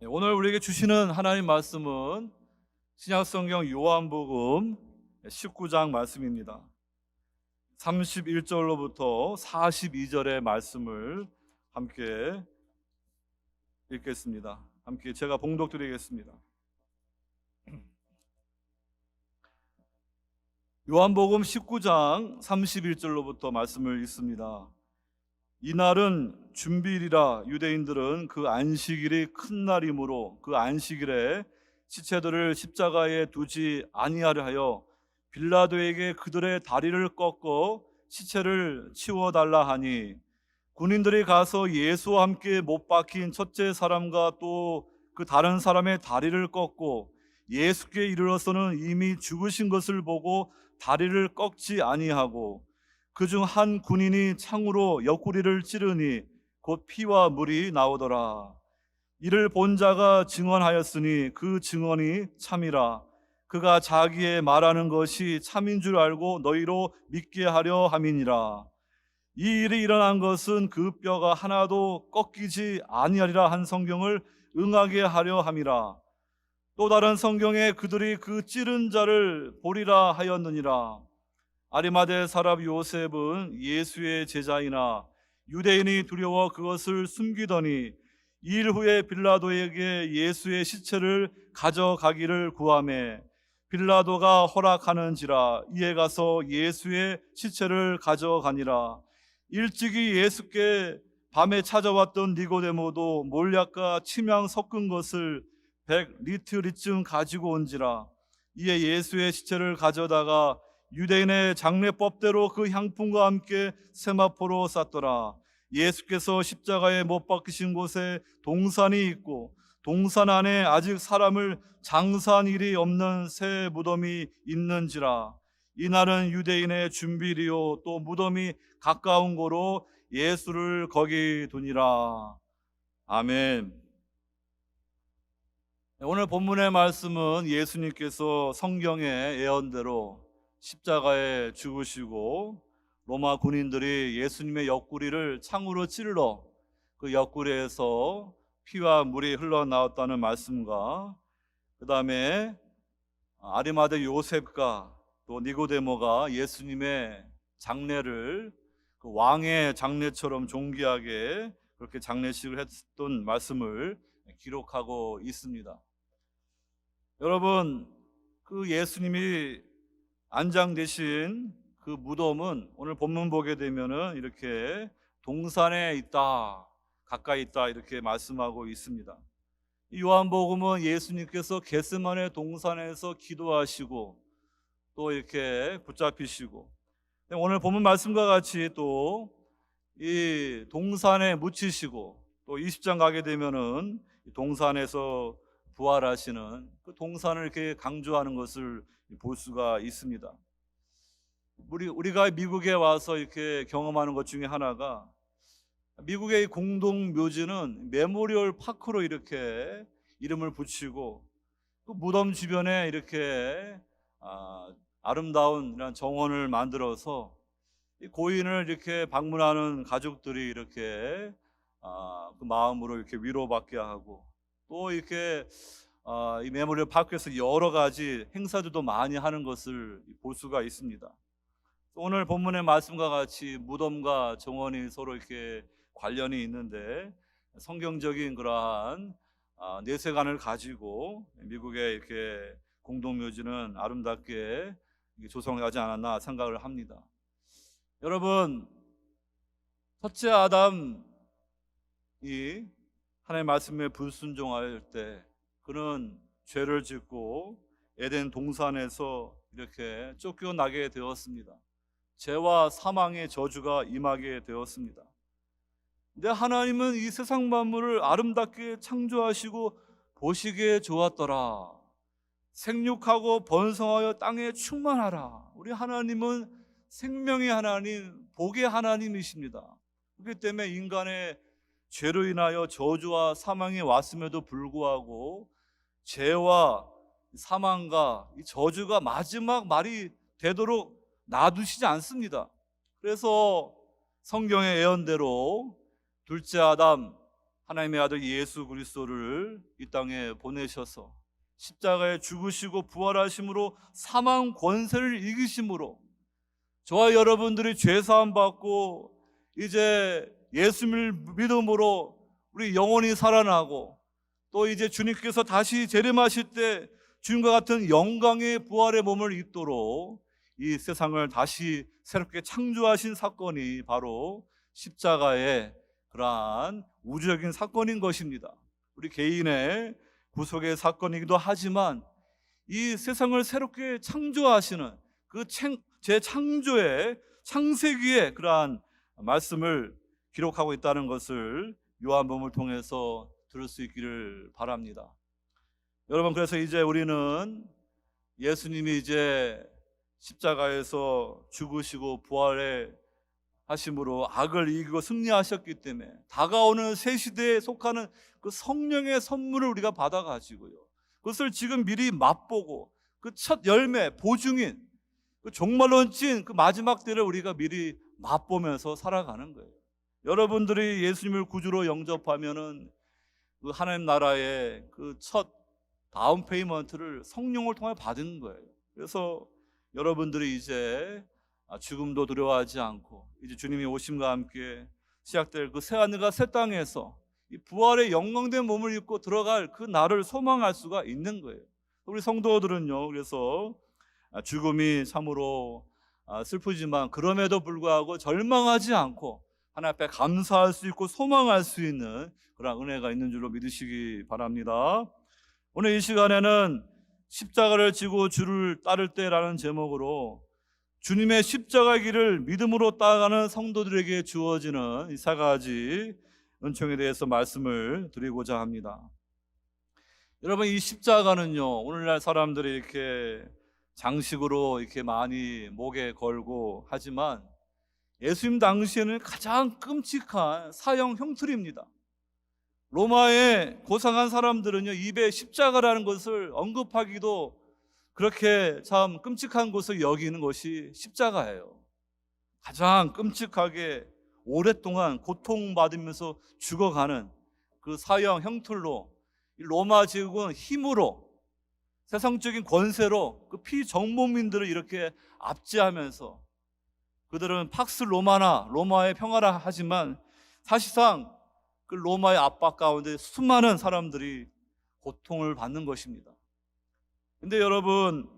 오늘 우리에게 주시는 하나님 말씀은 신약성경 요한복음 19장 말씀입니다. 31절로부터 42절의 말씀을 함께 읽겠습니다. 함께 제가 봉독드리겠습니다. 요한복음 19장 31절로부터 말씀을 읽습니다. 이날은 준비일이라 유대인들은 그 안식일이 큰 날이므로 그 안식일에 시체들을 십자가에 두지 아니하려 하여 빌라도에게 그들의 다리를 꺾어 시체를 치워달라 하니, 군인들이 가서 예수와 함께 못 박힌 첫째 사람과 또 그 다른 사람의 다리를 꺾고 예수께 이르러서는 이미 죽으신 것을 보고 다리를 꺾지 아니하고, 그중 한 군인이 창으로 옆구리를 찌르니 곧 피와 물이 나오더라. 이를 본 자가 증언하였으니 그 증언이 참이라. 그가 자기의 말하는 것이 참인 줄 알고 너희로 믿게 하려 함이니라. 이 일이 일어난 것은 그 뼈가 하나도 꺾이지 아니하리라 한 성경을 응하게 하려 함이라. 또 다른 성경에 그들이 그 찌른 자를 보리라 하였느니라. 아리마대 사람 요셉은 예수의 제자이나 유대인이 두려워 그것을 숨기더니 2일 후에 빌라도에게 예수의 시체를 가져가기를 구하매 빌라도가 허락하는지라. 이에 가서 예수의 시체를 가져가니라. 일찍이 예수께 밤에 찾아왔던 니고데모도 몰약과 침향 섞은 것을 100리트리쯤 가지고 온지라. 이에 예수의 시체를 가져다가 유대인의 장례법대로 그 향품과 함께 세마포로 쌌더라. 예수께서 십자가에 못 박히신 곳에 동산이 있고 동산 안에 아직 사람을 장사한 일이 없는 새 무덤이 있는지라. 이날은 유대인의 준비리요 또 무덤이 가까운 고로 예수를 거기 두니라. 아멘. 오늘 본문의 말씀은 예수님께서 성경의 예언대로 십자가에 죽으시고 로마 군인들이 예수님의 옆구리를 창으로 찔러 그 옆구리에서 피와 물이 흘러나왔다는 말씀과, 그 다음에 아리마대 요셉과 또 니고데모가 예수님의 장례를 그 왕의 장례처럼 존귀하게 그렇게 장례식을 했던 말씀을 기록하고 있습니다. 여러분, 그 예수님이 안장되신 그 무덤은 오늘 본문 보게 되면은 이렇게 동산에 있다, 가까이 있다 이렇게 말씀하고 있습니다. 이 요한복음은 예수님께서 겟세마네 동산에서 기도하시고 또 이렇게 붙잡히시고, 오늘 본문 말씀과 같이 또 이 동산에 묻히시고 또 20장 가게 되면은 동산에서 부활하시는 그 동산을 이렇게 강조하는 것을 볼 수가 있습니다. 우리가 미국에 와서 이렇게 경험하는 것 중에 하나가, 미국의 공동 묘지는 메모리얼 파크로 이렇게 이름을 붙이고 그 무덤 주변에 이렇게 아름다운 이런 정원을 만들어서 이 고인을 이렇게 방문하는 가족들이 이렇게 그 마음으로 이렇게 위로받게 하고, 또 이렇게 이 메모리얼 파크에서 여러 가지 행사들도 많이 하는 것을 볼 수가 있습니다. 오늘 본문의 말씀과 같이 무덤과 정원이 서로 이렇게 관련이 있는데, 성경적인 그러한 내세관을 가지고 미국의 이렇게 공동묘지는 아름답게 조성하지 않았나 생각을 합니다. 여러분, 첫째 아담이 하나님의 말씀에 불순종할 때 그는 죄를 짓고 에덴 동산에서 이렇게 쫓겨나게 되었습니다. 죄와 사망의 저주가 임하게 되었습니다. 근데 하나님은 이 세상 만물을 아름답게 창조하시고 보시기에 좋았더라. 생육하고 번성하여 땅에 충만하라. 우리 하나님은 생명의 하나님, 복의 하나님이십니다. 그렇기 때문에 인간의 죄로 인하여 저주와 사망이 왔음에도 불구하고 죄와 사망과 이 저주가 마지막 말이 되도록 놔두시지 않습니다. 그래서 성경의 예언대로 둘째 아담, 하나님의 아들 예수 그리스도를 이 땅에 보내셔서 십자가에 죽으시고 부활하심으로 사망 권세를 이기심으로 저와 여러분들이 죄 사함 받고 이제 예수를 믿음으로 우리 영혼이 살아나고 또 이제 주님께서 다시 재림하실 때 주님과 같은 영광의 부활의 몸을 입도록 이 세상을 다시 새롭게 창조하신 사건이 바로 십자가의 그러한 우주적인 사건인 것입니다. 우리 개인의 구속의 사건이기도 하지만 이 세상을 새롭게 창조하시는 그 재창조의 창세기의 그러한 말씀을 기록하고 있다는 것을 요한복음을 통해서 들을 수 있기를 바랍니다. 여러분, 그래서 이제 우리는 예수님이 이제 십자가에서 죽으시고 부활해 하심으로 악을 이기고 승리하셨기 때문에 다가오는 새 시대에 속하는 그 성령의 선물을 우리가 받아가지고요, 그것을 지금 미리 맛보고 그 첫 열매 보증인 그 종말론 찐 그 마지막 때를 우리가 미리 맛보면서 살아가는 거예요. 여러분들이 예수님을 구주로 영접하면은 그 하나님 나라의 그 첫 다운 페이먼트를 성령을 통해 받은 거예요. 그래서 여러분들이 이제 죽음도 두려워하지 않고 이제 주님이 오심과 함께 시작될 그 새하늘과 새 땅에서 이 부활의 영광된 몸을 입고 들어갈 그 날을 소망할 수가 있는 거예요. 우리 성도들은요, 그래서 죽음이 참으로 슬프지만 그럼에도 불구하고 절망하지 않고 하나님 앞에 감사할 수 있고 소망할 수 있는 그런 은혜가 있는 줄로 믿으시기 바랍니다. 오늘 이 시간에는 십자가를 지고 주를 따를 때라는 제목으로 주님의 십자가 길을 믿음으로 따라가는 성도들에게 주어지는 이 세 가지 은총에 대해서 말씀을 드리고자 합니다. 여러분, 이 십자가는요, 오늘날 사람들이 이렇게 장식으로 이렇게 많이 목에 걸고 하지만 예수님 당시에는 가장 끔찍한 사형 형틀입니다. 로마의 고상한 사람들은요, 입에 십자가라는 것을 언급하기도 그렇게 참 끔찍한 것을 여기는 것이 십자가예요. 가장 끔찍하게 오랫동안 고통받으면서 죽어가는 그 사형 형틀로 로마 제국은 힘으로 세상적인 권세로 그 피정복민들을 이렇게 압제하면서 그들은 팍스 로마나 로마의 평화라 하지만 사실상 그 로마의 압박 가운데 수많은 사람들이 고통을 받는 것입니다. 근데 여러분,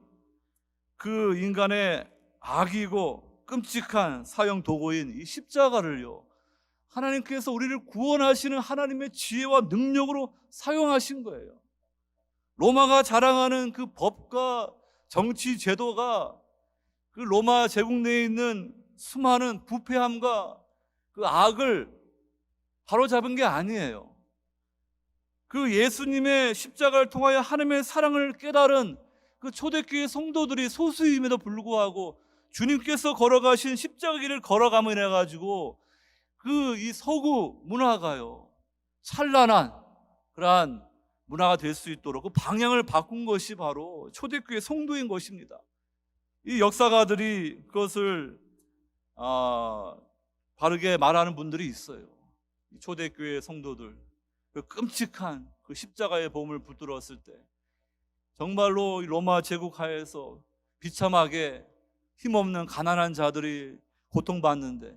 그 인간의 악이고 끔찍한 사형 도구인 이 십자가를요, 하나님께서 우리를 구원하시는 하나님의 지혜와 능력으로 사용하신 거예요. 로마가 자랑하는 그 법과 정치 제도가 그 로마 제국 내에 있는 수많은 부패함과 그 악을 바로잡은 게 아니에요. 그 예수님의 십자가를 통하여 하나님의 사랑을 깨달은 그 초대교회 성도들이 소수임에도 불구하고 주님께서 걸어가신 십자가 길을 걸어감으로 인해 가지고 그 이 서구 문화가요, 찬란한 그러한 문화가 될 수 있도록 그 방향을 바꾼 것이 바로 초대교회 성도인 것입니다. 이 역사가들이 그것을 바르게 말하는 분들이 있어요. 초대교회 성도들 그 끔찍한 그 십자가의 보험을 붙들었을 때 정말로 로마 제국 하에서 비참하게 힘없는 가난한 자들이 고통받는데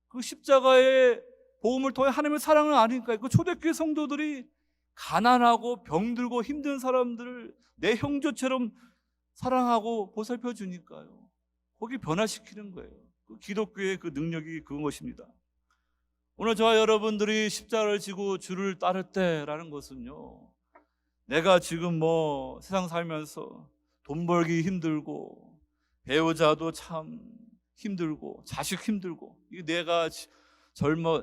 그 십자가의 보험을 통해 하나님의 사랑을 아니까 그 초대교회 성도들이 가난하고 병들고 힘든 사람들을 내 형제처럼 사랑하고 보살펴 주니까요, 거기 변화시키는 거예요. 그 기독교의 그 능력이 그런 것입니다. 오늘 저와 여러분들이 십자가를 지고 주를 따를 때라는 것은요, 내가 지금 뭐 세상 살면서 돈 벌기 힘들고 배우자도 참 힘들고 자식 힘들고 이게 내가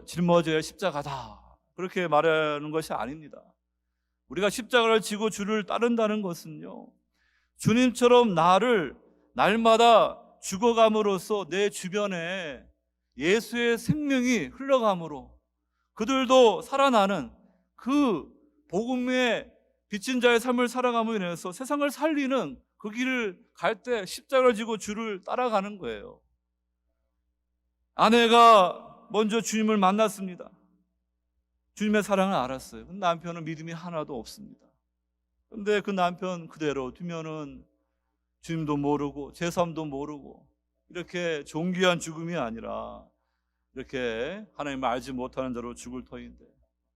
짊어져야 십자가다, 그렇게 말하는 것이 아닙니다. 우리가 십자가를 지고 주를 따른다는 것은요, 주님처럼 나를 날마다 죽어감으로써 내 주변에 예수의 생명이 흘러감으로 그들도 살아나는 그 복음의 빚진 자의 삶을 살아감으로 인해서 세상을 살리는 그 길을 갈 때 십자가를 지고 주를 따라가는 거예요. 아내가 먼저 주님을 만났습니다. 주님의 사랑을 알았어요. 근데 남편은 믿음이 하나도 없습니다. 근데 그 남편 그대로 두면은 주님도 모르고 제3도 모르고 이렇게 존귀한 죽음이 아니라 이렇게 하나님을 알지 못하는 자로 죽을 터인데,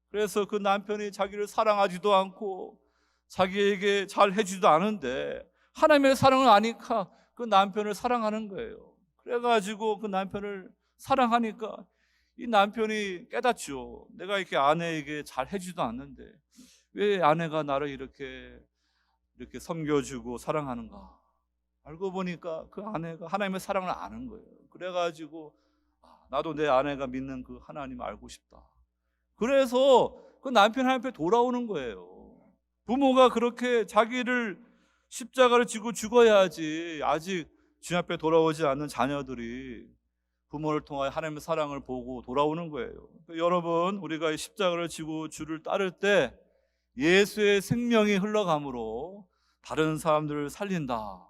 그래서 그 남편이 자기를 사랑하지도 않고 자기에게 잘 해주지도 않은데 하나님의 사랑을 아니까 그 남편을 사랑하는 거예요. 그래가지고 그 남편을 사랑하니까 이 남편이 깨닫죠. 내가 이렇게 아내에게 잘 해주지도 않는데 왜 아내가 나를 이렇게 섬겨주고 사랑하는가. 알고 보니까 그 아내가 하나님의 사랑을 아는 거예요. 그래가지고 나도 내 아내가 믿는 그 하나님 알고 싶다. 그래서 그 남편 앞에 돌아오는 거예요. 부모가 그렇게 자기를 십자가를 지고 죽어야지 아직 주님 앞에 돌아오지 않는 자녀들이 부모를 통하여 하나님의 사랑을 보고 돌아오는 거예요. 여러분, 우리가 십자가를 지고 주를 따를 때 예수의 생명이 흘러가므로 다른 사람들을 살린다.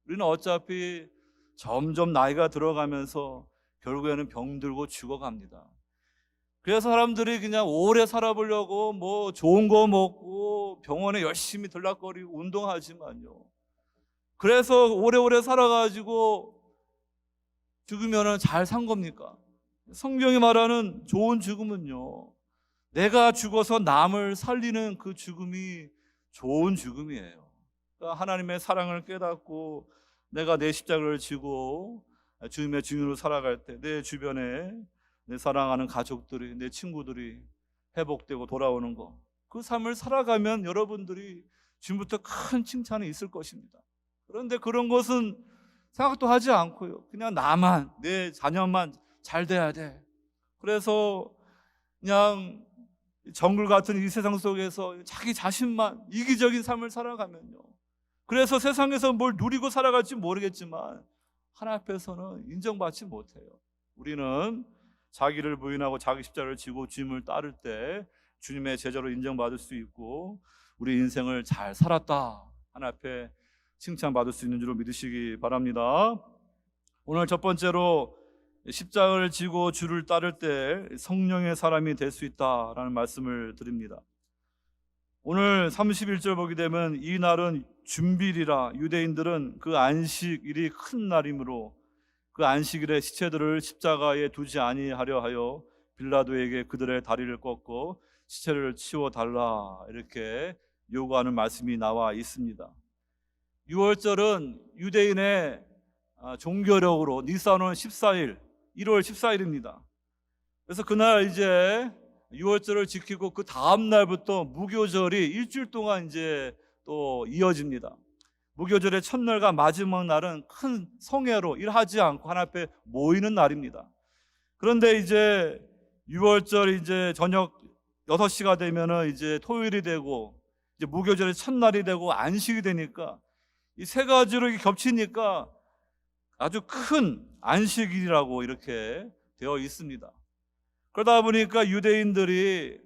우리는 어차피 점점 나이가 들어가면서 결국에는 병들고 죽어갑니다. 그래서 사람들이 그냥 오래 살아보려고 뭐 좋은 거 먹고 병원에 열심히 들락거리고 운동하지만요, 그래서 오래오래 살아가지고 죽으면 잘 산 겁니까? 성경이 말하는 좋은 죽음은요, 내가 죽어서 남을 살리는 그 죽음이 좋은 죽음이에요. 그러니까 하나님의 사랑을 깨닫고 내가 내 십자가를 지고 주님의 증인으로 살아갈 때 내 주변에 내 사랑하는 가족들이, 내 친구들이 회복되고 돌아오는 거, 그 삶을 살아가면 여러분들이 지금부터 큰 칭찬이 있을 것입니다. 그런데 그런 것은 생각도 하지 않고요, 그냥 나만, 내 자녀만 잘 돼야 돼. 그래서 그냥 정글 같은 이 세상 속에서 자기 자신만 이기적인 삶을 살아가면요, 그래서 세상에서 뭘 누리고 살아갈지 모르겠지만 하나님 앞에서는 인정받지 못해요. 우리는 자기를 부인하고 자기 십자가를 지고 주님을 따를 때 주님의 제자로 인정받을 수 있고 우리 인생을 잘 살았다, 하나님 앞에 칭찬받을 수 있는 줄로 믿으시기 바랍니다. 오늘 첫 번째로 십자가를 지고 주를 따를 때 성령의 사람이 될 수 있다라는 말씀을 드립니다. 오늘 31절 보게 되면 이 날은 준비일이라 유대인들은 그 안식일이 큰 날이므로 그 안식일에 시체들을 십자가에 두지 아니하려 하여 빌라도에게 그들의 다리를 꺾고 시체를 치워달라, 이렇게 요구하는 말씀이 나와 있습니다. 6월절은 유대인의 종교력으로 니산월 14일, 1월 14일입니다. 그래서 그날 이제 6월절을 지키고 그 다음 날부터 무교절이 일주일 동안 이제 또 이어집니다. 무교절의 첫날과 마지막 날은 큰 성회로 일하지 않고 하나님 앞에 모이는 날입니다. 그런데 이제 6월절 이제 저녁 6시가 되면은 이제 토요일이 되고 이제 무교절의 첫날이 되고 안식이 되니까 이 세 가지로 겹치니까 아주 큰 안식일이라고 이렇게 되어 있습니다. 그러다 보니까 유대인들이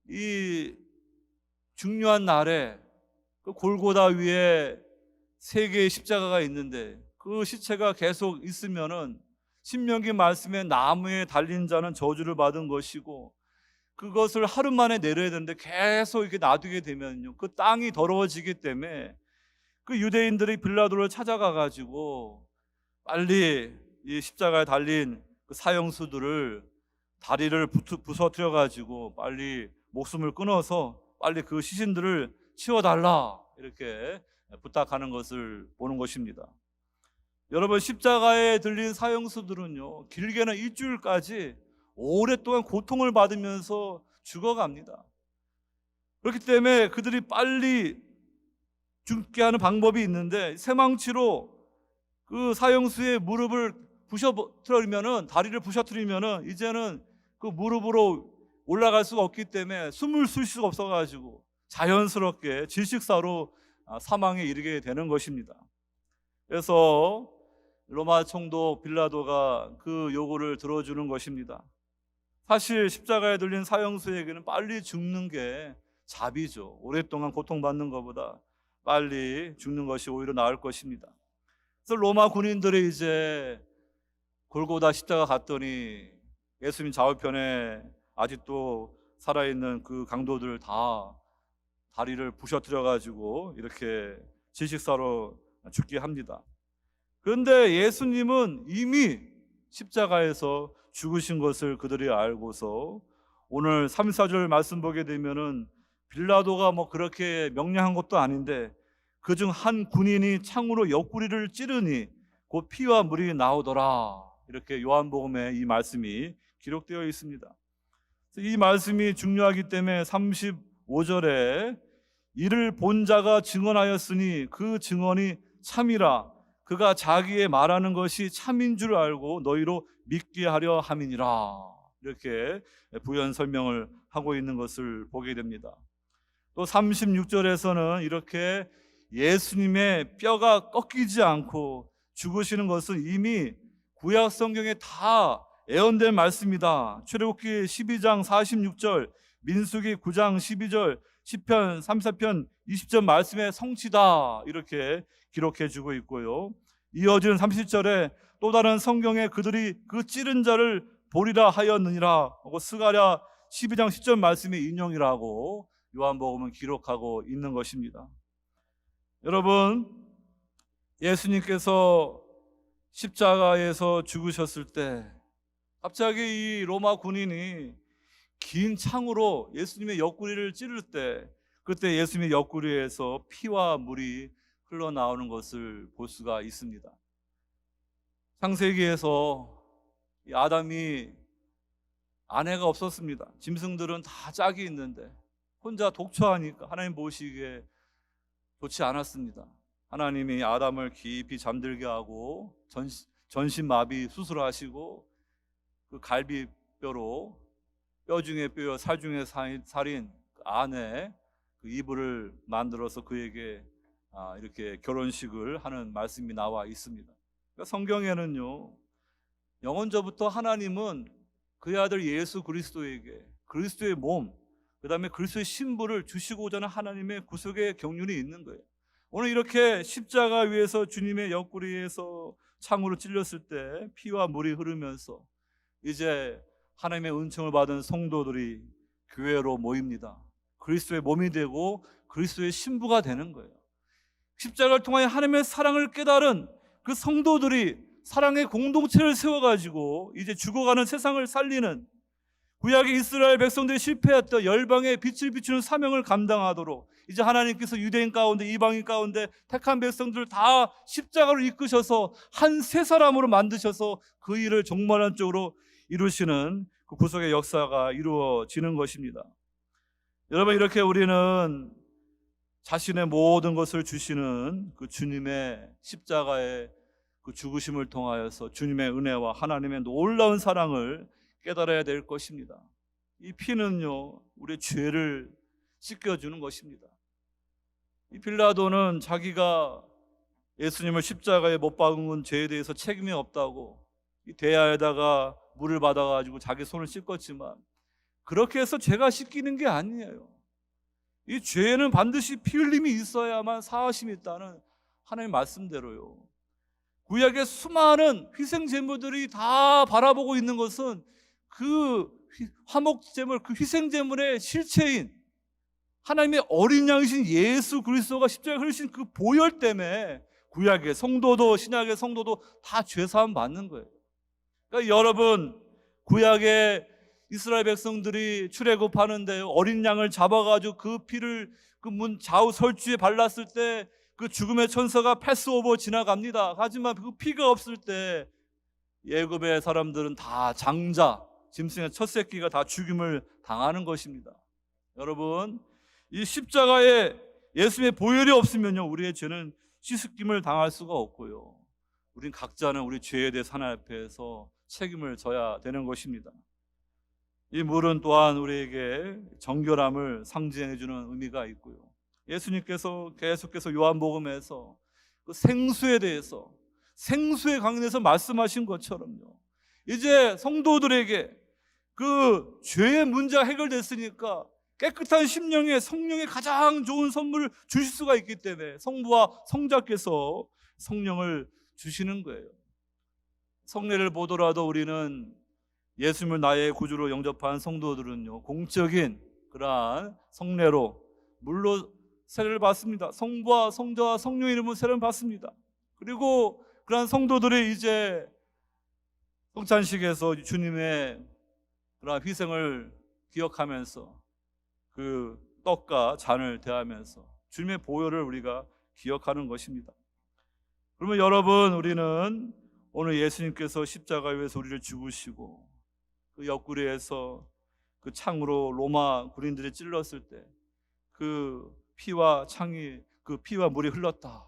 이 중요한 날에 그 골고다 위에 3개의 십자가가 있는데 그 시체가 계속 있으면은 신명기 말씀에 나무에 달린 자는 저주를 받은 것이고, 그것을 하루 만에 내려야 되는데 계속 이렇게 놔두게 되면요, 그 땅이 더러워지기 때문에 그 유대인들이 빌라도를 찾아가 가지고 빨리 이 십자가에 달린 그 사형수들을 다리를 부서뜨려 가지고 빨리 목숨을 끊어서 빨리 그 시신들을 치워달라, 이렇게 부탁하는 것을 보는 것입니다. 여러분, 십자가에 들린 사형수들은요, 길게는 일주일까지 오랫동안 고통을 받으면서 죽어갑니다. 그렇기 때문에 그들이 빨리 죽게 하는 방법이 있는데, 쇠망치로 그 사형수의 무릎을 부셔뜨리면은, 다리를 부셔뜨리면은 이제는 그 무릎으로 올라갈 수가 없기 때문에 숨을 쉴 수가 없어가지고 자연스럽게 질식사로 사망에 이르게 되는 것입니다. 그래서 로마 총독 빌라도가 그 요구를 들어주는 것입니다. 사실 십자가에 들린 사형수에게는 빨리 죽는 게 자비죠. 오랫동안 고통받는 것보다 빨리 죽는 것이 오히려 나을 것입니다. 그래서 로마 군인들이 이제 골고다 십자가 갔더니 예수님 좌우편에 아직도 살아있는 그 강도들 다 다리를 부셔뜨려 가지고 이렇게 질식사로 죽게 합니다. 그런데 예수님은 이미 십자가에서 죽으신 것을 그들이 알고서 오늘 3, 4절 말씀 보게 되면은 빌라도가 뭐 그렇게 명령한 것도 아닌데 그중 한 군인이 창으로 옆구리를 찌르니 곧 피와 물이 나오더라. 이렇게 요한복음에 이 말씀이 기록되어 있습니다. 이 말씀이 중요하기 때문에 35절에 이를 본 자가 증언하였으니 그 증언이 참이라. 그가 자기의 말하는 것이 참인 줄 알고 너희로 믿게 하려 함이니라. 이렇게 부연 설명을 하고 있는 것을 보게 됩니다. 또 36절에서는 이렇게 예수님의 뼈가 꺾이지 않고 죽으시는 것은 이미 구약 성경에 다 예언된 말씀이다. 출애굽기 12장 46절, 민수기 9장 12절, 시편 34편 20절 말씀의 성취다. 이렇게 기록해 주고 있고요. 이어지는 30절에 또 다른 성경에 그들이 그 찌른 자를 보리라 하였느니라 하고 스가랴 12장 10절 말씀의 인용이라고 요한복음은 기록하고 있는 것입니다. 여러분, 예수님께서 십자가에서 죽으셨을 때 갑자기 이 로마 군인이 긴 창으로 예수님의 옆구리를 찌를 때 그때 예수님의 옆구리에서 피와 물이 흘러나오는 것을 볼 수가 있습니다. 창세기에서 이 아담이 아내가 없었습니다. 짐승들은 다 짝이 있는데 혼자 독처하니까 하나님 보시기에 좋지 않았습니다. 하나님이 아담을 깊이 잠들게 하고 전신마비 수술하시고 그 갈비뼈로 뼈 중에 뼈, 살 중에 살인 그 아내 그 이불을 만들어서 그에게 이렇게 결혼식을 하는 말씀이 나와 있습니다. 그러니까 성경에는요, 영원전부터 하나님은 그의 아들 예수 그리스도에게 그리스도의 몸, 그 다음에 그리스도의 신부를 주시고자 하는 하나님의 구속의 경륜이 있는 거예요. 오늘 이렇게 십자가 위에서 주님의 옆구리에서 창으로 찔렸을 때 피와 물이 흐르면서 이제 하나님의 은총을 받은 성도들이 교회로 모입니다. 그리스도의 몸이 되고 그리스도의 신부가 되는 거예요. 십자가를 통하여 하나님의 사랑을 깨달은 그 성도들이 사랑의 공동체를 세워가지고 이제 죽어가는 세상을 살리는, 구약의 이스라엘 백성들이 실패했던 열방의 빛을 비추는 사명을 감당하도록 이제 하나님께서 유대인 가운데 이방인 가운데 택한 백성들을 다 십자가로 이끄셔서 한 세 사람으로 만드셔서 그 일을 종말한 쪽으로 이루시는 그 구속의 역사가 이루어지는 것입니다. 여러분, 이렇게 우리는 자신의 모든 것을 주시는 그 주님의 십자가의 그 죽으심을 통하여서 주님의 은혜와 하나님의 놀라운 사랑을 깨달아야 될 것입니다. 이 피는요, 우리의 죄를 씻겨주는 것입니다. 이 빌라도는 자기가 예수님을 십자가에 못 박은 죄에 대해서 책임이 없다고 이 대야에다가 물을 받아가지고 자기 손을 씻겼지만 그렇게 해서 죄가 씻기는 게 아니에요. 이 죄는 반드시 피 흘림이 있어야만 사하심이 있다는 하나님의 말씀대로요. 구약의 수많은 희생 제물들이 다 바라보고 있는 것은 그 화목 제물, 그 희생 제물의 실체인 하나님의 어린 양이신 예수 그리스도가 십자가에 흘리신 그 보혈 때문에 구약의 성도도 신약의 성도도 다 죄사함 받는 거예요. 그러니까 여러분, 구약의 이스라엘 백성들이 출애굽하는데 어린 양을 잡아가지고 그 피를 그 문 좌우 설주에 발랐을 때 그 죽음의 천사가 패스오버 지나갑니다. 하지만 그 피가 없을 때 애굽의 사람들은 다 장자, 짐승의 첫 새끼가 다 죽임을 당하는 것입니다. 여러분, 이 십자가에 예수님의 보혈이 없으면요, 우리의 죄는 씻김을 당할 수가 없고요, 우린 각자는 우리 죄에 대해 하나님 앞에서 책임을 져야 되는 것입니다. 이 물은 또한 우리에게 정결함을 상징해 주는 의미가 있고요, 예수님께서 계속해서 요한복음에서 그 생수에 대해서, 생수에 관해서 말씀하신 것처럼요, 이제 성도들에게 그 죄의 문제가 해결됐으니까 깨끗한 심령에 성령의 가장 좋은 선물을 주실 수가 있기 때문에 성부와 성자께서 성령을 주시는 거예요. 성례를 보더라도 우리는 예수님을 나의 구주로 영접한 성도들은요, 공적인 그러한 성례로 물로 세례를 받습니다. 성부와 성자와 성령 이름으로 세례를 받습니다. 그리고 그러한 성도들이 이제 성찬식에서 주님의 그러한 희생을 기억하면서 그 떡과 잔을 대하면서 주님의 보혈을 우리가 기억하는 것입니다. 그러면 여러분, 우리는 오늘 예수님께서 십자가에 위해서 우리를 죽으시고 그 옆구리에서 그 창으로 로마 군인들이 찔렀을 때 그 피와 창이, 그 피와 물이 흘렀다.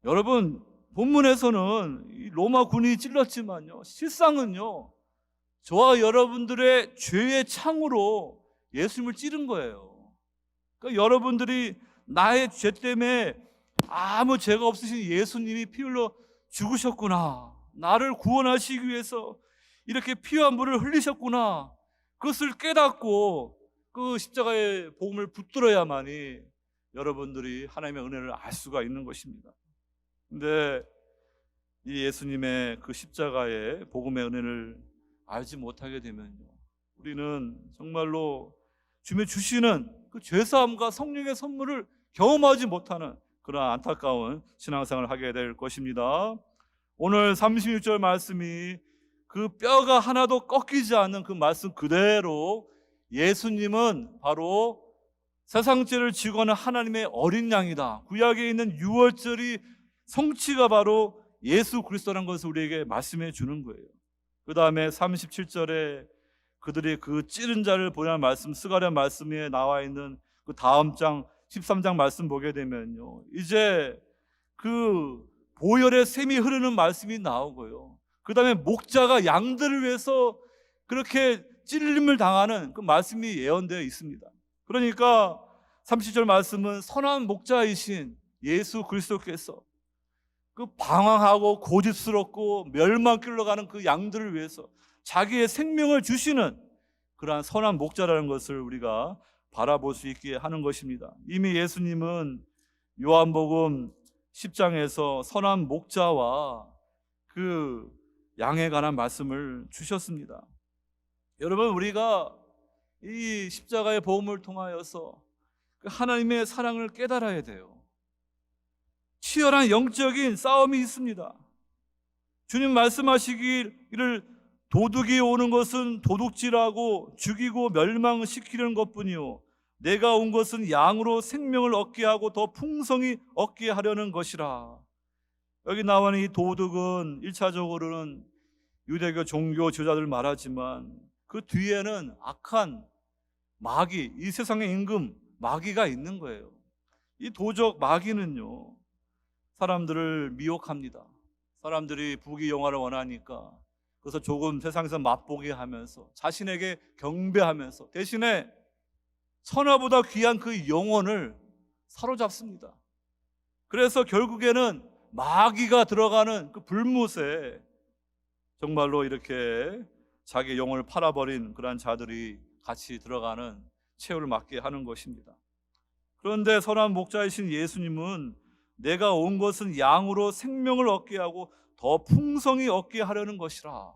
여러분, 본문에서는 이 로마 군인이 찔렀지만요, 실상은요, 저와 여러분들의 죄의 창으로 예수님을 찌른 거예요. 그러니까 여러분들이 나의 죄 때문에 아무 죄가 없으신 예수님이 피 흘려 죽으셨구나, 나를 구원하시기 위해서 이렇게 피와 물을 흘리셨구나, 그것을 깨닫고 그 십자가의 복음을 붙들어야만이 여러분들이 하나님의 은혜를 알 수가 있는 것입니다. 근데 이 예수님의 그 십자가의 복음의 은혜를 알지 못하게 되면요, 우리는 정말로 주님의 주시는 그 죄사함과 성령의 선물을 경험하지 못하는 그런 안타까운 신앙생활을 하게 될 것입니다. 오늘 36절 말씀이 그 뼈가 하나도 꺾이지 않는 그 말씀 그대로 예수님은 바로 세상 죄를 지고 하는 하나님의 어린 양이다. 구약에 있는 유월절이 성취가 바로 예수 그리스도라는 것을 우리에게 말씀해 주는 거예요. 그 다음에 37절에 그들이 그 찌른 자를 보냐는 말씀, 스가랴 말씀에 나와 있는 그 다음 장 13장 말씀 보게 되면요, 이제 그 보혈의 샘이 흐르는 말씀이 나오고요, 그 다음에 목자가 양들을 위해서 그렇게 찔림을 당하는 그 말씀이 예언되어 있습니다. 그러니까 30절 말씀은 선한 목자이신 예수 그리스도께서 그 방황하고 고집스럽고 멸망길로 가는 그 양들을 위해서 자기의 생명을 주시는 그러한 선한 목자라는 것을 우리가 바라볼 수 있게 하는 것입니다. 이미 예수님은 요한복음 10장에서 선한 목자와 그 양에 관한 말씀을 주셨습니다. 여러분, 우리가 이 십자가의 복음을 통하여서 하나님의 사랑을 깨달아야 돼요. 치열한 영적인 싸움이 있습니다. 주님 말씀하시기를 도둑이 오는 것은 도둑질하고 죽이고 멸망시키려는 것뿐이요, 내가 온 것은 양으로 생명을 얻게 하고 더 풍성히 얻게 하려는 것이라. 여기 나오는 이 도둑은 1차적으로는 유대교 종교 지도자들 말하지만 그 뒤에는 악한 마귀, 이 세상의 임금 마귀가 있는 거예요. 이 도적 마귀는요, 사람들을 미혹합니다. 사람들이 부귀영화를 원하니까 그래서 조금 세상에서 맛보게 하면서 자신에게 경배하면서 대신에 천하보다 귀한 그 영혼을 사로잡습니다. 그래서 결국에는 마귀가 들어가는 그 불못에 정말로 이렇게 자기 영혼을 팔아버린 그러한 자들이 같이 들어가는 최후를 맞게 하는 것입니다. 그런데 선한 목자이신 예수님은 내가 온 것은 양으로 생명을 얻게 하고 더 풍성히 얻게 하려는 것이라.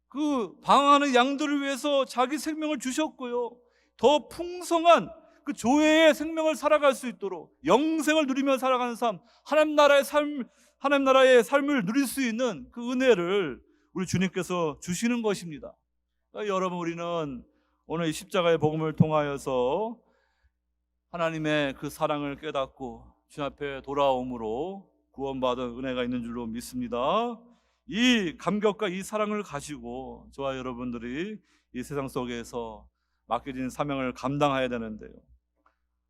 그 방황하는 양들을 위해서 자기 생명을 주셨고요, 더 풍성한 그 조회의 생명을 살아갈 수 있도록 영생을 누리며 살아가는 삶, 하나님 나라의 삶을 누릴 수 있는 그 은혜를 우리 주님께서 주시는 것입니다. 그러니까 여러분, 우리는 오늘 이 십자가의 복음을 통하여서 하나님의 그 사랑을 깨닫고 주님 앞에 돌아옴으로 구원받은 은혜가 있는 줄로 믿습니다. 이 감격과 이 사랑을 가지고 저와 여러분들이 이 세상 속에서 맡겨진 사명을 감당해야 되는데요,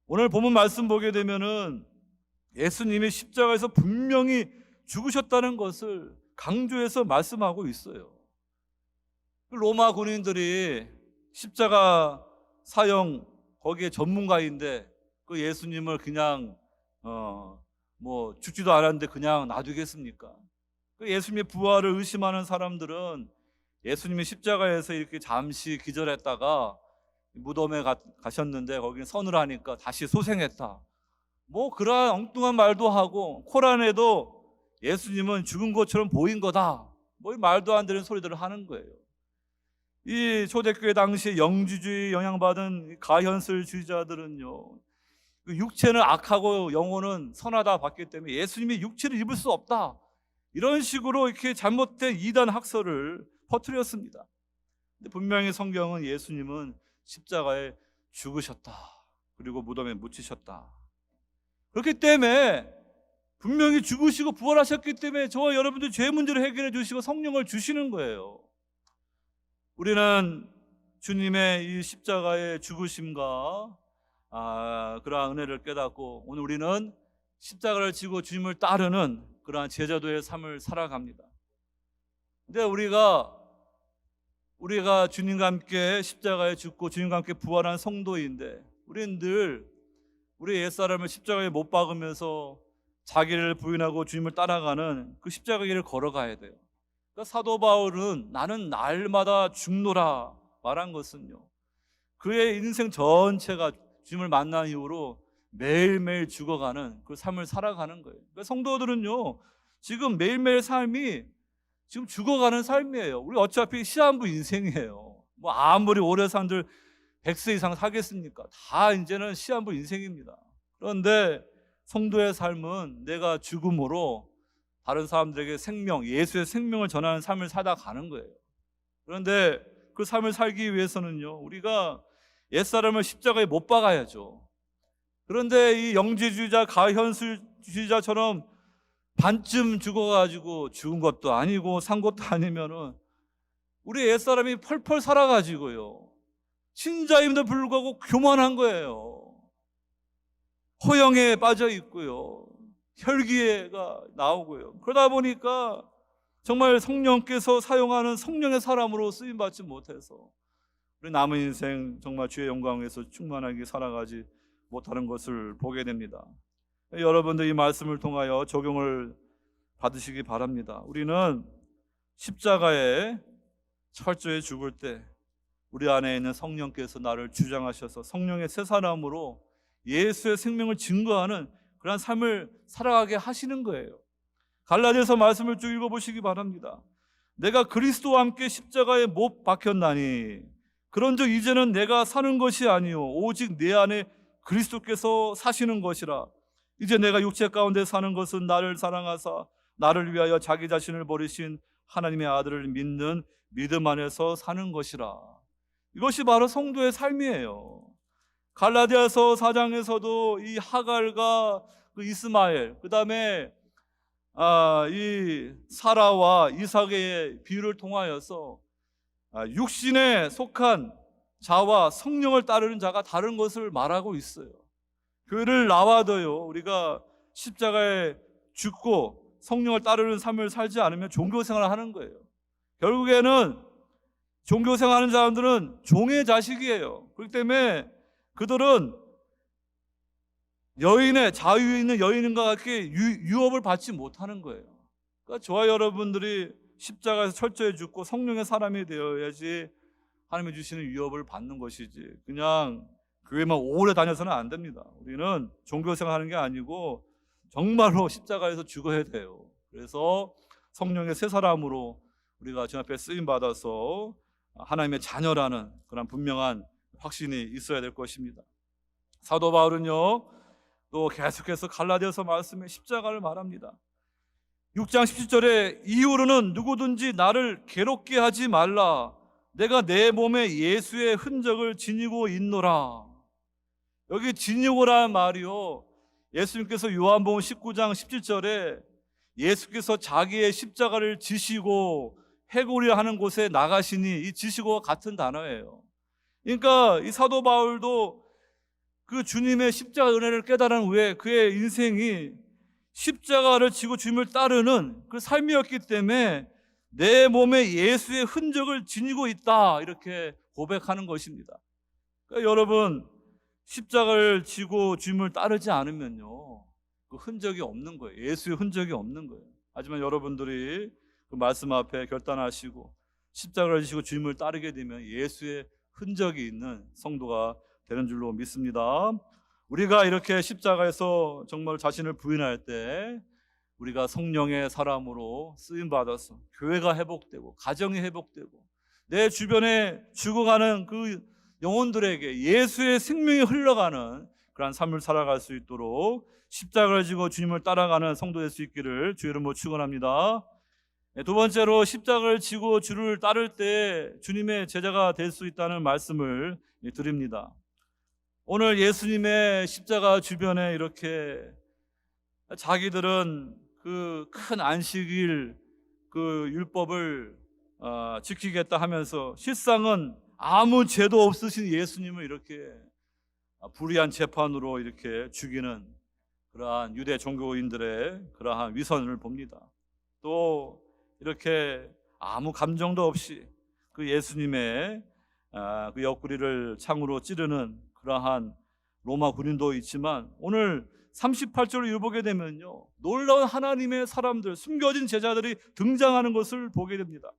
오늘 본문 말씀 보게 되면은 예수님이 십자가에서 분명히 죽으셨다는 것을 강조해서 말씀하고 있어요. 로마 군인들이 십자가 사형 거기에 전문가인데 그 예수님을 그냥 죽지도 않았는데 그냥 놔두겠습니까? 그 예수님의 부활을 의심하는 사람들은 예수님이 십자가에서 이렇게 잠시 기절했다가 무덤에 가셨는데 거기는 서늘하니까 다시 소생했다, 그러한 엉뚱한 말도 하고 코란에도 예수님은 죽은 것처럼 보인 거다, 뭐 말도 안 되는 소리들을 하는 거예요. 이 초대교회 당시에 영지주의 영향받은 가현설주의자들은요, 그 육체는 악하고 영혼은 선하다 봤기 때문에 예수님이 육체를 입을 수 없다, 이런 식으로 이렇게 잘못된 이단 학설을 퍼뜨렸습니다. 근데 분명히 성경은 예수님은 십자가에 죽으셨다, 그리고 무덤에 묻히셨다. 그렇기 때문에 분명히 죽으시고 부활하셨기 때문에 저와 여러분들 죄 문제를 해결해 주시고 성령을 주시는 거예요. 우리는 주님의 이 십자가의 죽으심과 그러한 은혜를 깨닫고 오늘 우리는 십자가를 지고 주님을 따르는 그러한 제자도의 삶을 살아갑니다. 근데 우리가 주님과 함께 십자가에 죽고 주님과 함께 부활한 성도인데, 우리는 늘 우리 옛사람을 십자가에 못 박으면서 자기를 부인하고 주님을 따라가는 그 십자가 길을 걸어가야 돼요. 그러니까 사도 바울은 나는 날마다 죽노라 말한 것은요, 그의 인생 전체가 주님을 만난 이후로 매일매일 죽어가는 그 삶을 살아가는 거예요. 그러니까 성도들은요, 지금 매일매일 삶이 지금 죽어가는 삶이에요. 우리 어차피 시한부 인생이에요. 뭐 아무리 오래 산들 100세 이상 살겠습니까? 다 이제는 시한부 인생입니다. 그런데 성도의 삶은 내가 죽음으로 다른 사람들에게 생명, 예수의 생명을 전하는 삶을 살다 가는 거예요. 그런데 그 삶을 살기 위해서는요, 우리가 옛사람을 십자가에 못 박아야죠. 그런데 이 영지주의자, 가현술주의자처럼 반쯤 죽어가지고 죽은 것도 아니고 산 것도 아니면은 우리 옛사람이 펄펄 살아가지고요, 신자임에도 불구하고 교만한 거예요. 허영에 빠져 있고요, 혈기가 나오고요. 그러다 보니까 정말 성령께서 사용하는 성령의 사람으로 쓰임받지 못해서 우리 남은 인생 정말 주의 영광에서 충만하게 살아가지 못하는 것을 보게 됩니다. 여러분들 이 말씀을 통하여 적용을 받으시기 바랍니다. 우리는 십자가에 철저히 죽을 때 우리 안에 있는 성령께서 나를 주장하셔서 성령의 새 사람으로 예수의 생명을 증거하는 그런 삶을 살아가게 하시는 거예요. 갈라디아서 말씀을 쭉 읽어보시기 바랍니다. 내가 그리스도와 함께 십자가에 못 박혔나니 그런즉 이제는 내가 사는 것이 아니요 오직 내 안에 그리스도께서 사시는 것이라. 이제 내가 육체 가운데 사는 것은 나를 사랑하사 나를 위하여 자기 자신을 버리신 하나님의 아들을 믿는 믿음 안에서 사는 것이라. 이것이 바로 성도의 삶이에요. 갈라디아서 4장에서도 이 하갈과 그 이스마엘, 그 다음에 이 사라와 이삭의 비유를 통하여서 육신에 속한 자와 성령을 따르는 자가 다른 것을 말하고 있어요. 교회를 나와도요, 우리가 십자가에 죽고 성령을 따르는 삶을 살지 않으면 종교생활을 하는 거예요. 결국에는 종교생활하는 사람들은 종의 자식이에요. 그렇기 때문에 그들은 여인의 자유에 있는 여인과 같게 유업을 받지 못하는 거예요. 그러니까 저와 여러분들이 십자가에서 철저히 죽고 성령의 사람이 되어야지 하나님이 주시는 유업을 받는 것이지, 그냥 교회만 오래 다녀서는 안 됩니다. 우리는 종교생활하는 게 아니고 정말로 십자가에서 죽어야 돼요. 그래서 성령의 새 사람으로 우리가 주 앞에 쓰임 받아서 하나님의 자녀라는 그런 분명한 확신이 있어야 될 것입니다. 사도 바울은요, 또 계속해서 갈라디아서 말씀에 십자가를 말합니다. 6장 17절에 이후로는 누구든지 나를 괴롭게 하지 말라. 내가 내 몸에 예수의 흔적을 지니고 있노라. 여기 지니고라는 말이요, 예수님께서 요한복음 19장 17절에 예수께서 자기의 십자가를 지시고 해고리라 하는 곳에 나가시니, 이 지시고와 같은 단어예요. 그러니까 이 사도 바울도 그 주님의 십자가 은혜를 깨달은 후에 그의 인생이 십자가를 지고 주님을 따르는 그 삶이었기 때문에 내 몸에 예수의 흔적을 지니고 있다, 이렇게 고백하는 것입니다. 그러니까 여러분, 십자가를 지고 주님을 따르지 않으면요, 그 흔적이 없는 거예요. 예수의 흔적이 없는 거예요. 하지만 여러분들이 그 말씀 앞에 결단하시고 십자가를 지고 주님을 따르게 되면 예수의 흔적이 있는 성도가 되는 줄로 믿습니다. 우리가 이렇게 십자가에서 정말 자신을 부인할 때 우리가 성령의 사람으로 쓰임 받아서 교회가 회복되고 가정이 회복되고 내 주변에 죽어가는 그 영혼들에게 예수의 생명이 흘러가는 그러한 삶을 살아갈 수 있도록 십자가를 지고 주님을 따라가는 성도 될 수 있기를 주의 이름으로 축원합니다. 두 번째로 십자가를 지고 주를 따를 때 주님의 제자가 될 수 있다는 말씀을 드립니다. 오늘 예수님의 십자가 주변에 이렇게 자기들은 그 큰 안식일 그 율법을 지키겠다 하면서 실상은 아무 죄도 없으신 예수님을 이렇게 불의한 재판으로 이렇게 죽이는 그러한 유대 종교인들의 그러한 위선을 봅니다. 또 이렇게 아무 감정도 없이 그 예수님의 그 옆구리를 창으로 찌르는 그러한 로마 군인도 있지만 오늘 38절을 읽어보게 되면요, 놀라운 하나님의 사람들, 숨겨진 제자들이 등장하는 것을 보게 됩니다.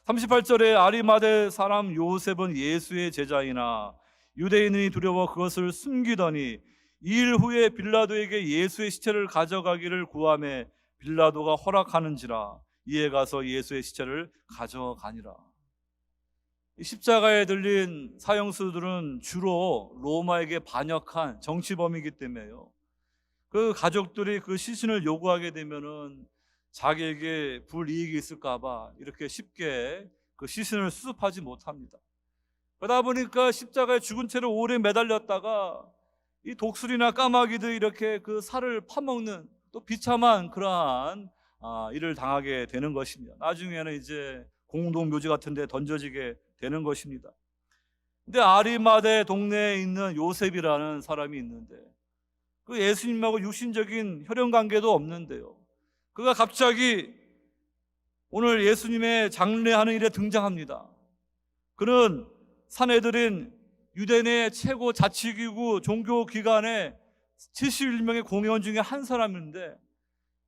38절에 아리마대 사람 요셉은 예수의 제자이나 유대인이 두려워 그것을 숨기더니 2일 후에 빌라도에게 예수의 시체를 가져가기를 구하매 빌라도가 허락하는지라 이에 가서 예수의 시체를 가져가니라. 십자가에 들린 사형수들은 주로 로마에게 반역한 정치범이기 때문에요, 그 가족들이 그 시신을 요구하게 되면은 자기에게 불이익이 있을까봐 이렇게 쉽게 그 시신을 수습하지 못합니다. 그러다 보니까 십자가에 죽은 채로 오래 매달렸다가 이 독수리나 까마귀들이 이렇게 그 살을 파먹는 또 비참한 그러한 일을 당하게 되는 것입니다. 나중에는 이제 공동묘지 같은 데 던져지게 되는 것입니다. 근데 아리마대 동네에 있는 요셉이라는 사람이 있는데 그 예수님하고 육신적인 혈연관계도 없는데요, 그가 갑자기 오늘 예수님의 장례하는 일에 등장합니다. 그는 사내들인 유대 내 최고 자치기구 종교기관의 71명의 공회원 중에 한 사람인데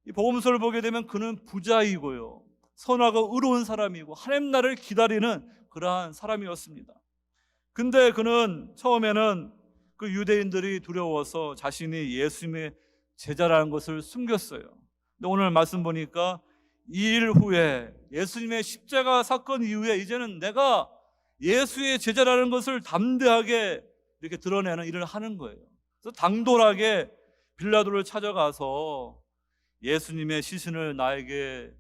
이 복음서를 보게 되면 그는 부자이고요, 선하고 의로운 사람이고 하나님 나라를 기다리는 그러한 사람이었습니다. 근데 그는 처음에는 그 유대인들이 두려워서 자신이 예수님의 제자라는 것을 숨겼어요. 근데 오늘 말씀 보니까 2일 후에 예수님의 십자가 사건 이후에 이제는 내가 예수의 제자라는 것을 담대하게 이렇게 드러내는 일을 하는 거예요. 그래서 당돌하게 빌라도를 찾아가서 예수님의 시신을 나에게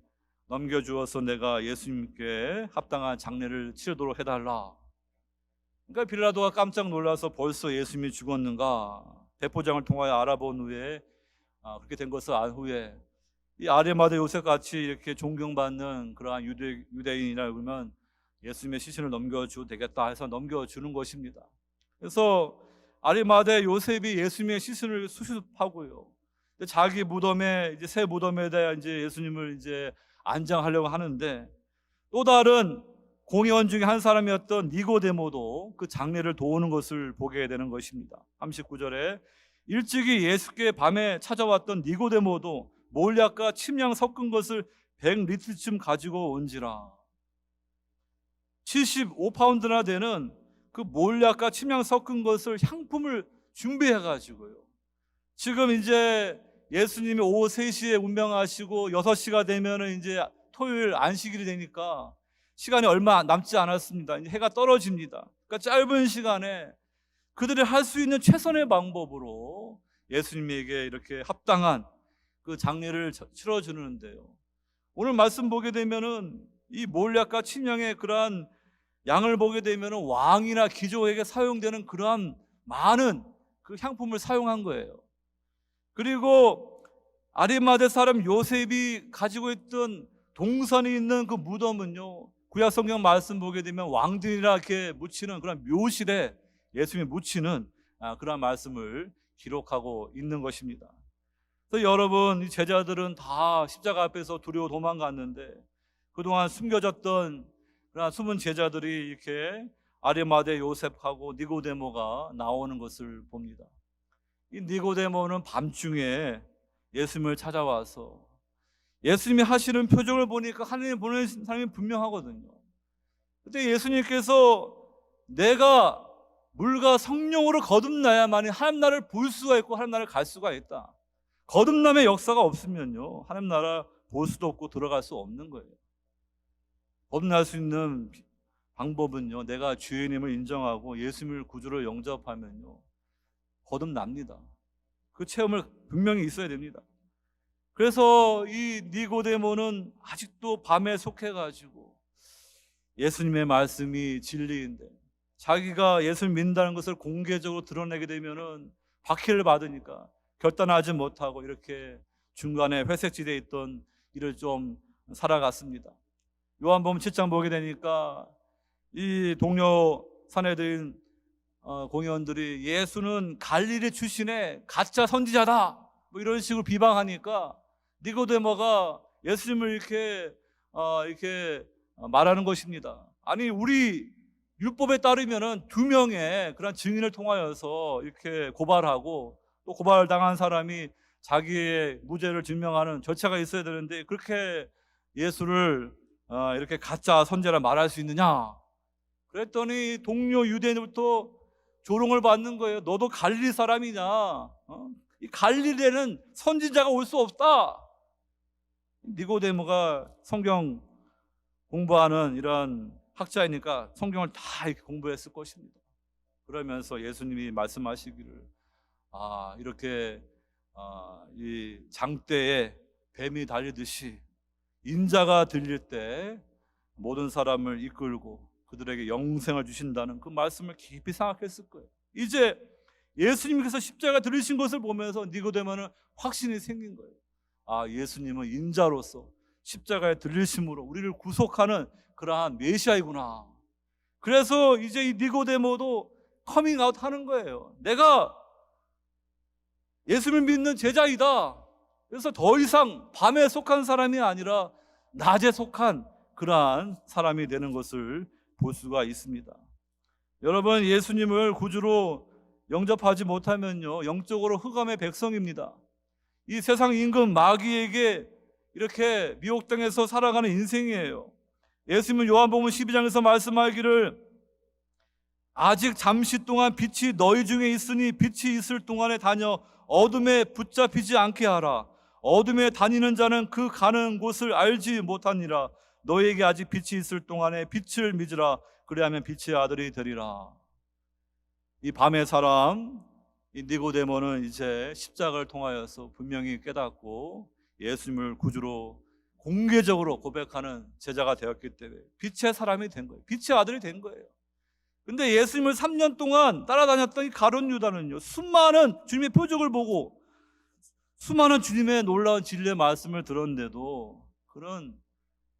넘겨주어서 내가 예수님께 합당한 장례를 치르도록 해달라. 그러니까 빌라도가 깜짝 놀라서 벌써 예수님이 죽었는가 대포장을 통하여 알아본 후에 그렇게 된 것을 알 후에 이 아리마대 요셉 같이 이렇게 존경받는 그러한 유대인이라 그러면 예수님의 시신을 넘겨줘도 되겠다 해서 넘겨주는 것입니다. 그래서 아리마대 요셉이 예수님의 시신을 수습하고요, 자기 무덤에 이제 새 무덤에다 이제 예수님을 이제 안장하려고 하는데 또 다른 공회원 중에 한 사람이었던 니고데모도 그 장례를 도우는 것을 보게 되는 것입니다. 39절에 일찍이 예수께 밤에 찾아왔던 니고데모도 몰약과 침향 섞은 것을 100리터쯤 가지고 온지라. 75파운드나 되는 그 몰약과 침향 섞은 것을 향품을 준비해 가지고요, 지금 이제 예수님이 오후 3시에 운명하시고 6시가 되면은 이제 토요일 안식일이 되니까 시간이 얼마 남지 않았습니다. 이제 해가 떨어집니다. 그러니까 짧은 시간에 그들이 할 수 있는 최선의 방법으로 예수님에게 이렇게 합당한 그 장례를 치러주는데요, 오늘 말씀 보게 되면은 이 몰약과 침향의 그러한 양을 보게 되면은 왕이나 귀족에게 사용되는 그러한 많은 그 향품을 사용한 거예요. 그리고 아리마대 사람 요셉이 가지고 있던 동선이 있는 그 무덤은요, 구약 성경 말씀 보게 되면 왕들이라 이렇게 묻히는 그런 묘실에 예수님이 묻히는 그런 말씀을 기록하고 있는 것입니다. 그래서 여러분, 이 제자들은 다 십자가 앞에서 두려워 도망갔는데 그동안 숨겨졌던 그런 숨은 제자들이 이렇게 아리마대 요셉하고 니고데모가 나오는 것을 봅니다. 이 니고데모는 밤중에 예수님을 찾아와서 예수님이 하시는 표정을 보니까 하나님 보내신 사람이 분명하거든요. 그때 예수님께서 내가 물과 성령으로 거듭나야만이 하나님 나라를 볼 수가 있고 하나님 나라를 갈 수가 있다. 거듭남의 역사가 없으면요, 하나님 나라 볼 수도 없고 들어갈 수 없는 거예요. 거듭날 수 있는 방법은요, 내가 주님을 인정하고 예수님을 구주로 영접하면요, 거듭납니다. 그 체험을 분명히 있어야 됩니다. 그래서 이 니고데모는 아직도 밤에 속해가지고 예수님의 말씀이 진리인데 자기가 예수를 믿는다는 것을 공개적으로 드러내게 되면은 박해를 받으니까 결단하지 못하고 이렇게 중간에 회색지대에 있던 일을 좀 살아갔습니다. 요한복음 7장 보게 되니까 이 동료 사내들인 공의원들이 예수는 갈릴리 출신의 가짜 선지자다 뭐 이런 식으로 비방하니까 니고데모가 예수님을 이렇게 말하는 것입니다. 아니, 우리 율법에 따르면은 2명의 그런 증인을 통하여서 이렇게 고발하고 또 고발당한 사람이 자기의 무죄를 증명하는 절차가 있어야 되는데 그렇게 예수를 이렇게 가짜 선지자라 말할 수 있느냐? 그랬더니 동료 유대인부터 조롱을 받는 거예요. 너도 갈릴리 사람이냐? 이 갈릴리에는 선지자가 올 수 없다. 니고데모가 성경 공부하는 이런 학자이니까 성경을 다 이렇게 공부했을 것입니다. 그러면서 예수님이 말씀하시기를 이렇게 이 장대에 뱀이 달리듯이 인자가 들릴 때 모든 사람을 이끌고 그들에게 영생을 주신다는 그 말씀을 깊이 생각했을 거예요. 이제 예수님께서 십자가 들으신 것을 보면서 니고데모는 확신이 생긴 거예요. 예수님은 인자로서 십자가에 들리심으로 우리를 구속하는 그러한 메시아이구나. 그래서 이제 이 니고데모도 커밍아웃 하는 거예요. 내가 예수를 믿는 제자이다. 그래서 더 이상 밤에 속한 사람이 아니라 낮에 속한 그러한 사람이 되는 것을 볼 수가 있습니다. 여러분, 예수님을 구주로 영접하지 못하면요, 영적으로 흑암의 백성입니다. 이 세상 임금 마귀에게 이렇게 미혹당해서 살아가는 인생이에요. 예수님은 요한복음 12장에서 말씀하기를 아직 잠시 동안 빛이 너희 중에 있으니 빛이 있을 동안에 다녀 어둠에 붙잡히지 않게 하라. 어둠에 다니는 자는 그 가는 곳을 알지 못하니라. 너희에게 아직 빛이 있을 동안에 빛을 믿으라. 그리하면 빛의 아들이 되리라. 이 밤의 사람 이 니고데모는 이제 십자가를 통하여서 분명히 깨닫고 예수님을 구주로 공개적으로 고백하는 제자가 되었기 때문에 빛의 사람이 된 거예요. 빛의 아들이 된 거예요. 근데 예수님을 3년 동안 따라다녔던 이 가룟 유다는요, 수많은 주님의 표적을 보고 수많은 주님의 놀라운 진리의 말씀을 들었는데도 그런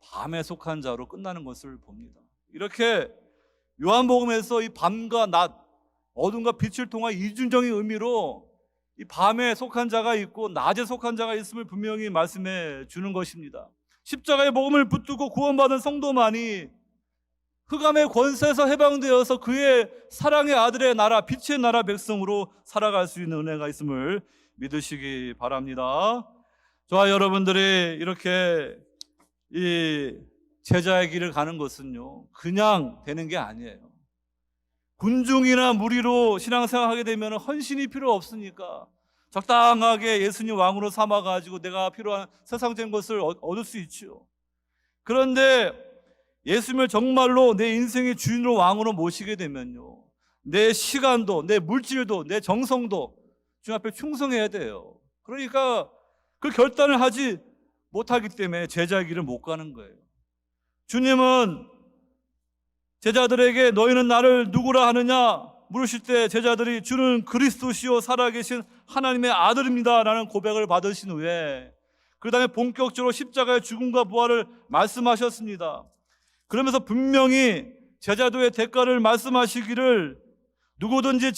밤에 속한 자로 끝나는 것을 봅니다. 이렇게 요한복음에서 이 밤과 낮, 어둠과 빛을 통한 이중적인 의미로 이 밤에 속한 자가 있고 낮에 속한 자가 있음을 분명히 말씀해 주는 것입니다. 십자가의 복음을 붙들고 구원받은 성도만이 흑암의 권세에서 해방되어서 그의 사랑의 아들의 나라, 빛의 나라 백성으로 살아갈 수 있는 은혜가 있음을 믿으시기 바랍니다. 저와 여러분들이 이렇게 이 제자의 길을 가는 것은요, 그냥 되는 게 아니에요. 군중이나 무리로 신앙생활하게 되면 헌신이 필요 없으니까 적당하게 예수님 왕으로 삼아가지고 내가 필요한 세상적인 것을 얻을 수 있죠. 그런데 예수님을 정말로 내 인생의 주인으로 왕으로 모시게 되면요, 내 시간도, 내 물질도, 내 정성도 주님 앞에 충성해야 돼요. 그러니까 그 결단을 하지 못하기 때문에 제자의 길을 못 가는 거예요. 주님은 제자들에게 너희는 나를 누구라 하느냐 물으실 때 제자들이 주는 그리스도시요 살아계신 하나님의 아들입니다 라는 고백을 받으신 후에 그 다음에 본격적으로 십자가의 죽음과 부활을 말씀하셨습니다. 그러면서 분명히 제자도의 대가를 말씀하시기를 누구든지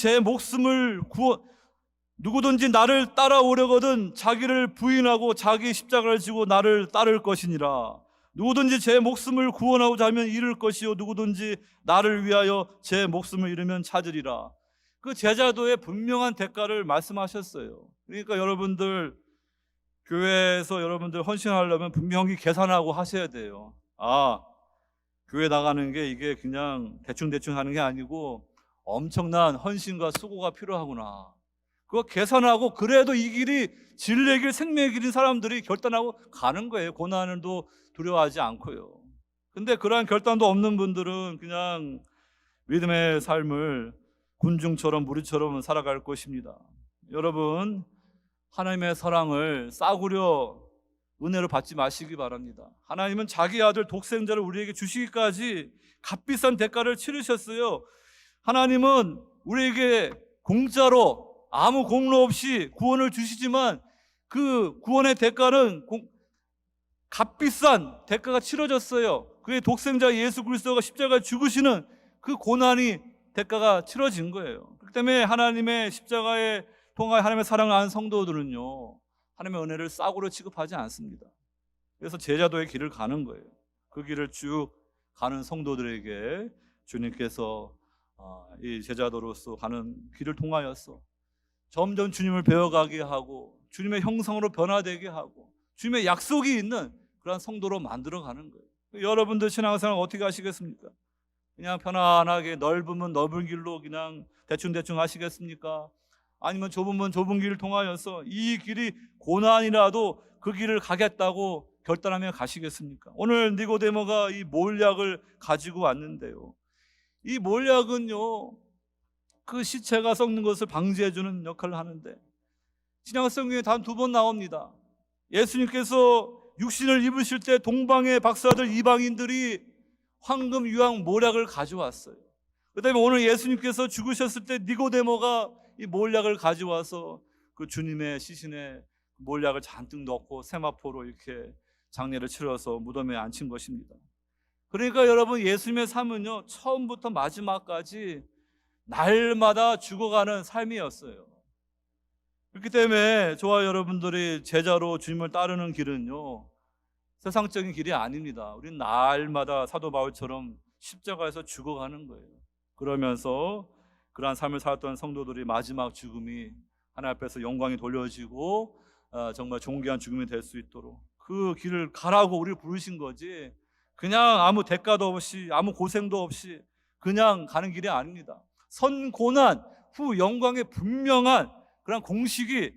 나를 따라오려거든 자기를 부인하고 자기 십자가를 지고 나를 따를 것이니라. 누구든지 제 목숨을 구원하고자 하면 잃을 것이요 누구든지 나를 위하여 제 목숨을 잃으면 찾으리라. 그 제자도의 분명한 대가를 말씀하셨어요. 그러니까 여러분들 교회에서 여러분들 헌신하려면 분명히 계산하고 하셔야 돼요. 교회 나가는 게 이게 그냥 대충 하는 게 아니고 엄청난 헌신과 수고가 필요하구나. 그거 계산하고 그래도 이 길이 진리의 길, 생명의 길인 사람들이 결단하고 가는 거예요. 고난도 두려워하지 않고요. 근데 그러한 결단도 없는 분들은 그냥 믿음의 삶을 군중처럼 무리처럼 살아갈 것입니다. 여러분, 하나님의 사랑을 싸구려 은혜로 받지 마시기 바랍니다. 하나님은 자기 아들 독생자를 우리에게 주시기까지 값비싼 대가를 치르셨어요. 하나님은 우리에게 공짜로 아무 공로 없이 구원을 주시지만 그 구원의 대가는 값비싼 대가가 치러졌어요. 그의 독생자 예수 그리스도가 십자가에 죽으시는 그 고난이 대가가 치러진 거예요. 그렇기 때문에 하나님의 십자가에 통하여 하나님의 사랑을 아는 성도들은요, 하나님의 은혜를 싸구려 취급하지 않습니다. 그래서 제자도의 길을 가는 거예요. 그 길을 쭉 가는 성도들에게 주님께서 이 제자도로서 가는 길을 통하여서 점점 주님을 배워가게 하고 주님의 형상으로 변화되게 하고 주님의 약속이 있는 그런 성도로 만들어가는 거예요. 여러분들 신앙생활 어떻게 하시겠습니까? 그냥 편안하게 넓으면 넓은 길로 그냥 대충 하시겠습니까? 아니면 좁으면 좁은 길을 통하여서 이 길이 고난이라도 그 길을 가겠다고 결단하며 가시겠습니까? 오늘 니고데모가 이 몰약을 가지고 왔는데요, 이 몰약은요, 그 시체가 썩는 것을 방지해주는 역할을 하는데, 신약 성경에 단 2번 나옵니다. 예수님께서 육신을 입으실 때 동방의 박사들 이방인들이 황금, 유황, 몰약을 가져왔어요. 그다음에 오늘 예수님께서 죽으셨을 때 니고데모가 이 몰약을 가져와서 그 주님의 시신에 몰약을 잔뜩 넣고 세마포로 이렇게 장례를 치러서 무덤에 앉힌 것입니다. 그러니까 여러분, 예수님의 삶은요, 처음부터 마지막까지 날마다 죽어가는 삶이었어요. 그렇기 때문에 저와 여러분들이 제자로 주님을 따르는 길은요, 세상적인 길이 아닙니다. 우리는 날마다 사도 바울처럼 십자가에서 죽어가는 거예요. 그러면서 그러한 삶을 살았던 성도들이 마지막 죽음이 하나님 앞에서 영광이 돌려지고 정말 존귀한 죽음이 될 수 있도록 그 길을 가라고 우리를 부르신 거지, 그냥 아무 대가도 없이 아무 고생도 없이 그냥 가는 길이 아닙니다. 선고난 후 영광의 분명한 그런 공식이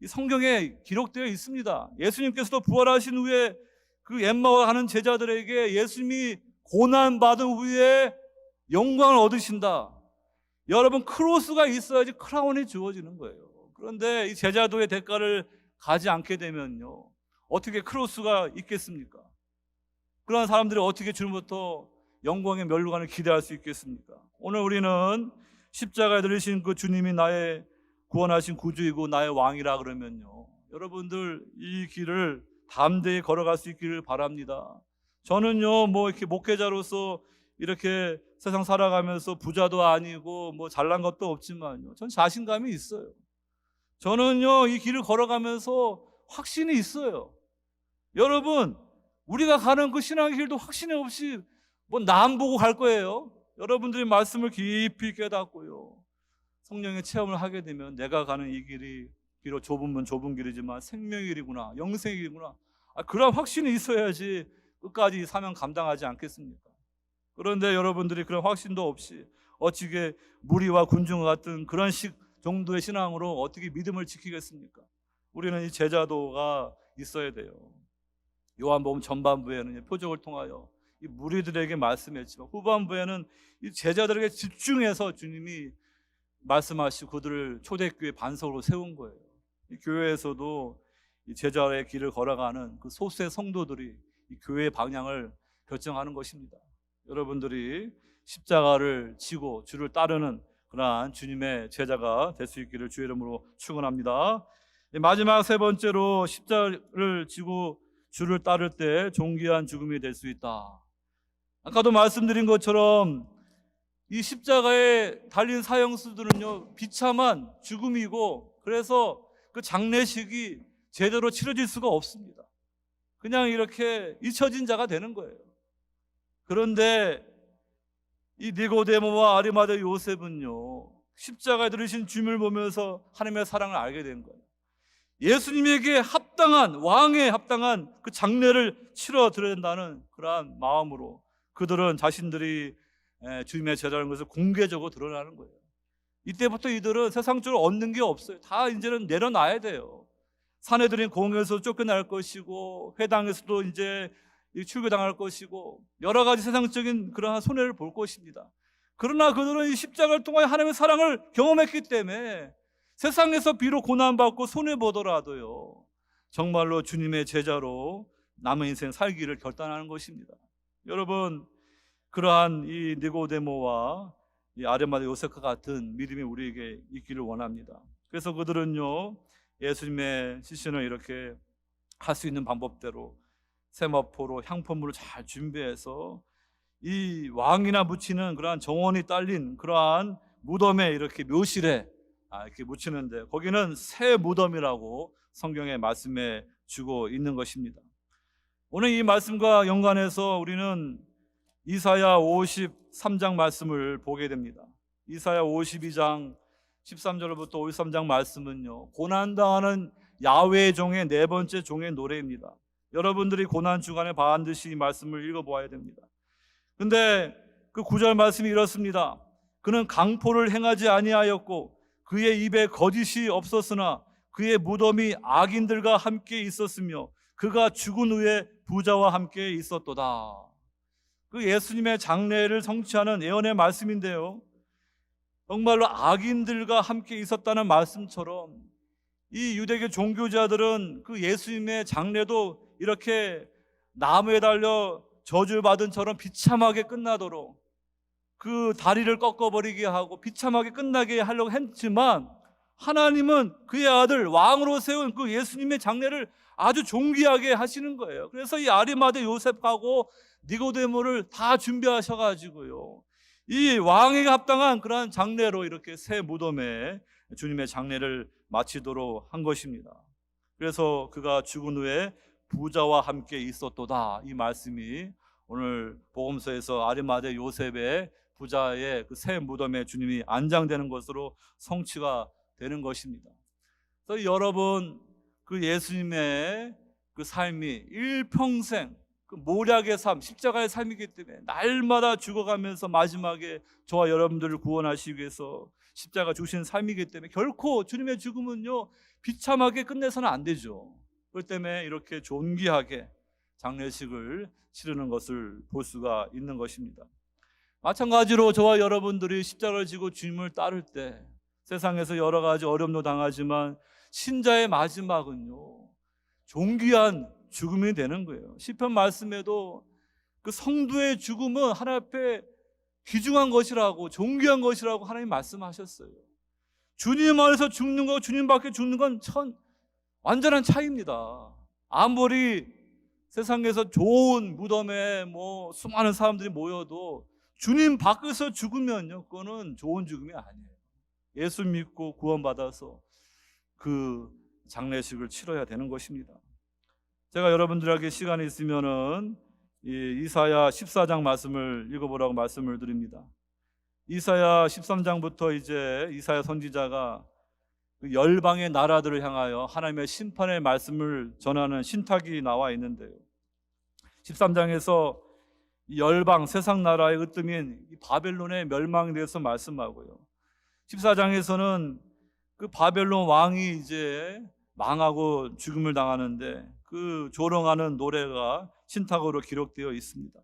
이 성경에 기록되어 있습니다. 예수님께서도 부활하신 후에 그 엠마오 가는 제자들에게 예수님이 고난받은 후에 영광을 얻으신다. 여러분, 크로스가 있어야지 크라운이 주어지는 거예요. 그런데 이 제자도의 대가를 가지 않게 되면요, 어떻게 크로스가 있겠습니까? 그런 사람들이 어떻게 주님부터 영광의 멸류관을 기대할 수 있겠습니까? 오늘 우리는 십자가에 들리신 그 주님이 나의 구원하신 구주이고 나의 왕이라 그러면요, 여러분들 이 길을 담대히 걸어갈 수 있기를 바랍니다. 저는요, 뭐 이렇게 목회자로서 이렇게 세상 살아가면서 부자도 아니고 뭐 잘난 것도 없지만요, 전 자신감이 있어요. 저는요, 이 길을 걸어가면서 확신이 있어요. 여러분, 우리가 가는 그 신앙의 길도 확신이 없이 뭐 남 보고 갈 거예요. 여러분들이 말씀을 깊이 깨닫고요, 성령의 체험을 하게 되면 내가 가는 이 길이 비록 좁으면 좁은 길이지만 생명의 길이구나, 영생의 길이구나, 그런 확신이 있어야지 끝까지 이 사명 감당하지 않겠습니까? 그런데 여러분들이 그런 확신도 없이 어찌게 무리와 군중과 같은 그런 정도의 신앙으로 어떻게 믿음을 지키겠습니까? 우리는 이 제자도가 있어야 돼요. 요한복음 전반부에는 표적을 통하여 이 무리들에게 말씀했지만 후반부에는 이 제자들에게 집중해서 주님이 말씀하시고 그들을 초대교회 반석으로 세운 거예요. 이 교회에서도 이 제자의 길을 걸어가는 그 소수의 성도들이 이 교회의 방향을 결정하는 것입니다. 여러분들이 십자가를 지고 주를 따르는 그러한 주님의 제자가 될 수 있기를 주의 이름으로 축원합니다. 마지막 세 번째로, 십자가를 지고 주를 따를 때 존귀한 죽음이 될 수 있다. 아까도 말씀드린 것처럼 이 십자가에 달린 사형수들은요, 비참한 죽음이고, 그래서 그 장례식이 제대로 치러질 수가 없습니다. 그냥 이렇게 잊혀진 자가 되는 거예요. 그런데 이 니고데모와 아리마대 요셉은요, 십자가에 들으신 주님을 보면서 하나님의 사랑을 알게 된 거예요. 예수님에게 합당한, 왕에 합당한 그 장례를 치러 드려야 된다는 그러한 마음으로 그들은 자신들이 주님의 제자라는 것을 공개적으로 드러나는 거예요. 이때부터 이들은 세상적으로 얻는 게 없어요. 다 이제는 내려놔야 돼요. 사내들인 공에서 쫓겨날 것이고, 회당에서도 이제 출교당할 것이고, 여러 가지 세상적인 그러한 손해를 볼 것입니다. 그러나 그들은 이 십자가를 통해 하나님의 사랑을 경험했기 때문에 세상에서 비록 고난받고 손해보더라도요, 정말로 주님의 제자로 남은 인생 살기를 결단하는 것입니다. 여러분, 그러한 이 니고데모와 이 아르마다 요셉과 같은 믿음이 우리에게 있기를 원합니다. 그래서 그들은요, 예수님의 시신을 이렇게 할 수 있는 방법대로 세마포로 향품물을 잘 준비해서 이 왕이나 묻히는 그러한 정원이 딸린 그러한 무덤에 이렇게 묘실에 이렇게 묻히는데, 거기는 새 무덤이라고 성경에 말씀해 주고 있는 것입니다. 오늘 이 말씀과 연관해서 우리는 이사야 53장 말씀을 보게 됩니다. 이사야 52장 13절부터 53장 말씀은요, 고난당하는 야훼 종의 네 번째 종의 노래입니다. 여러분들이 고난 주간에 반드시 이 말씀을 읽어보아야 됩니다. 근데 그 9절 말씀이 이렇습니다. 그는 강포를 행하지 아니하였고 그의 입에 거짓이 없었으나 그의 무덤이 악인들과 함께 있었으며 그가 죽은 후에 부자와 함께 있었도다. 그 예수님의 장례를 성취하는 예언의 말씀인데요, 정말로 악인들과 함께 있었다는 말씀처럼 이 유대교 종교자들은 그 예수님의 장례도 이렇게 나무에 달려 저주받은 처럼 비참하게 끝나도록 그 다리를 꺾어버리게 하고 비참하게 끝나게 하려고 했지만, 하나님은 그의 아들 왕으로 세운 그 예수님의 장례를 아주 존귀하게 하시는 거예요. 그래서 이 아리마대 요셉하고 니고데모를 다 준비하셔가지고요, 이 왕에게 합당한 그러한 장례로 이렇게 새 무덤에 주님의 장례를 마치도록 한 것입니다. 그래서 그가 죽은 후에 부자와 함께 있었도다, 이 말씀이 오늘 복음서에서 아리마대 요셉의 부자의 그 새 무덤에 주님이 안장되는 것으로 성취가 되는 것입니다. 그래서 여러분, 그 예수님의 그 삶이 일평생 그 모략의 삶, 십자가의 삶이기 때문에 날마다 죽어가면서 마지막에 저와 여러분들을 구원하시기 위해서 십자가 주신 삶이기 때문에 결코 주님의 죽음은요, 비참하게 끝내서는 안 되죠. 그렇기 때문에 이렇게 존귀하게 장례식을 치르는 것을 볼 수가 있는 것입니다. 마찬가지로 저와 여러분들이 십자가를 지고 주님을 따를 때 세상에서 여러 가지 어려움도 당하지만 신자의 마지막은요, 존귀한 죽음이 되는 거예요. 시편 말씀에도 그 성도의 죽음은 하나님 앞에 귀중한 것이라고, 존귀한 것이라고 하나님 말씀하셨어요. 주님 안에서 죽는 거, 주님 밖에 죽는 건 완전한 차이입니다. 아무리 세상에서 좋은 무덤에 수많은 사람들이 모여도 주님 밖에서 죽으면요, 그거는 좋은 죽음이 아니에요. 예수 믿고 구원받아서 그 장례식을 치러야 되는 것입니다. 제가 여러분들에게 시간이 있으면은 이사야 14장 말씀을 읽어보라고 말씀을 드립니다. 이사야 13장부터 이제 이사야 선지자가 그 열방의 나라들을 향하여 하나님의 심판의 말씀을 전하는 신탁이 나와 있는데요, 13장에서 이 열방 세상 나라의 으뜸인 이 바벨론의 멸망에 대해서 말씀하고요, 14장에서는 그 바벨론 왕이 이제 망하고 죽음을 당하는데 그 조롱하는 노래가 신탁으로 기록되어 있습니다.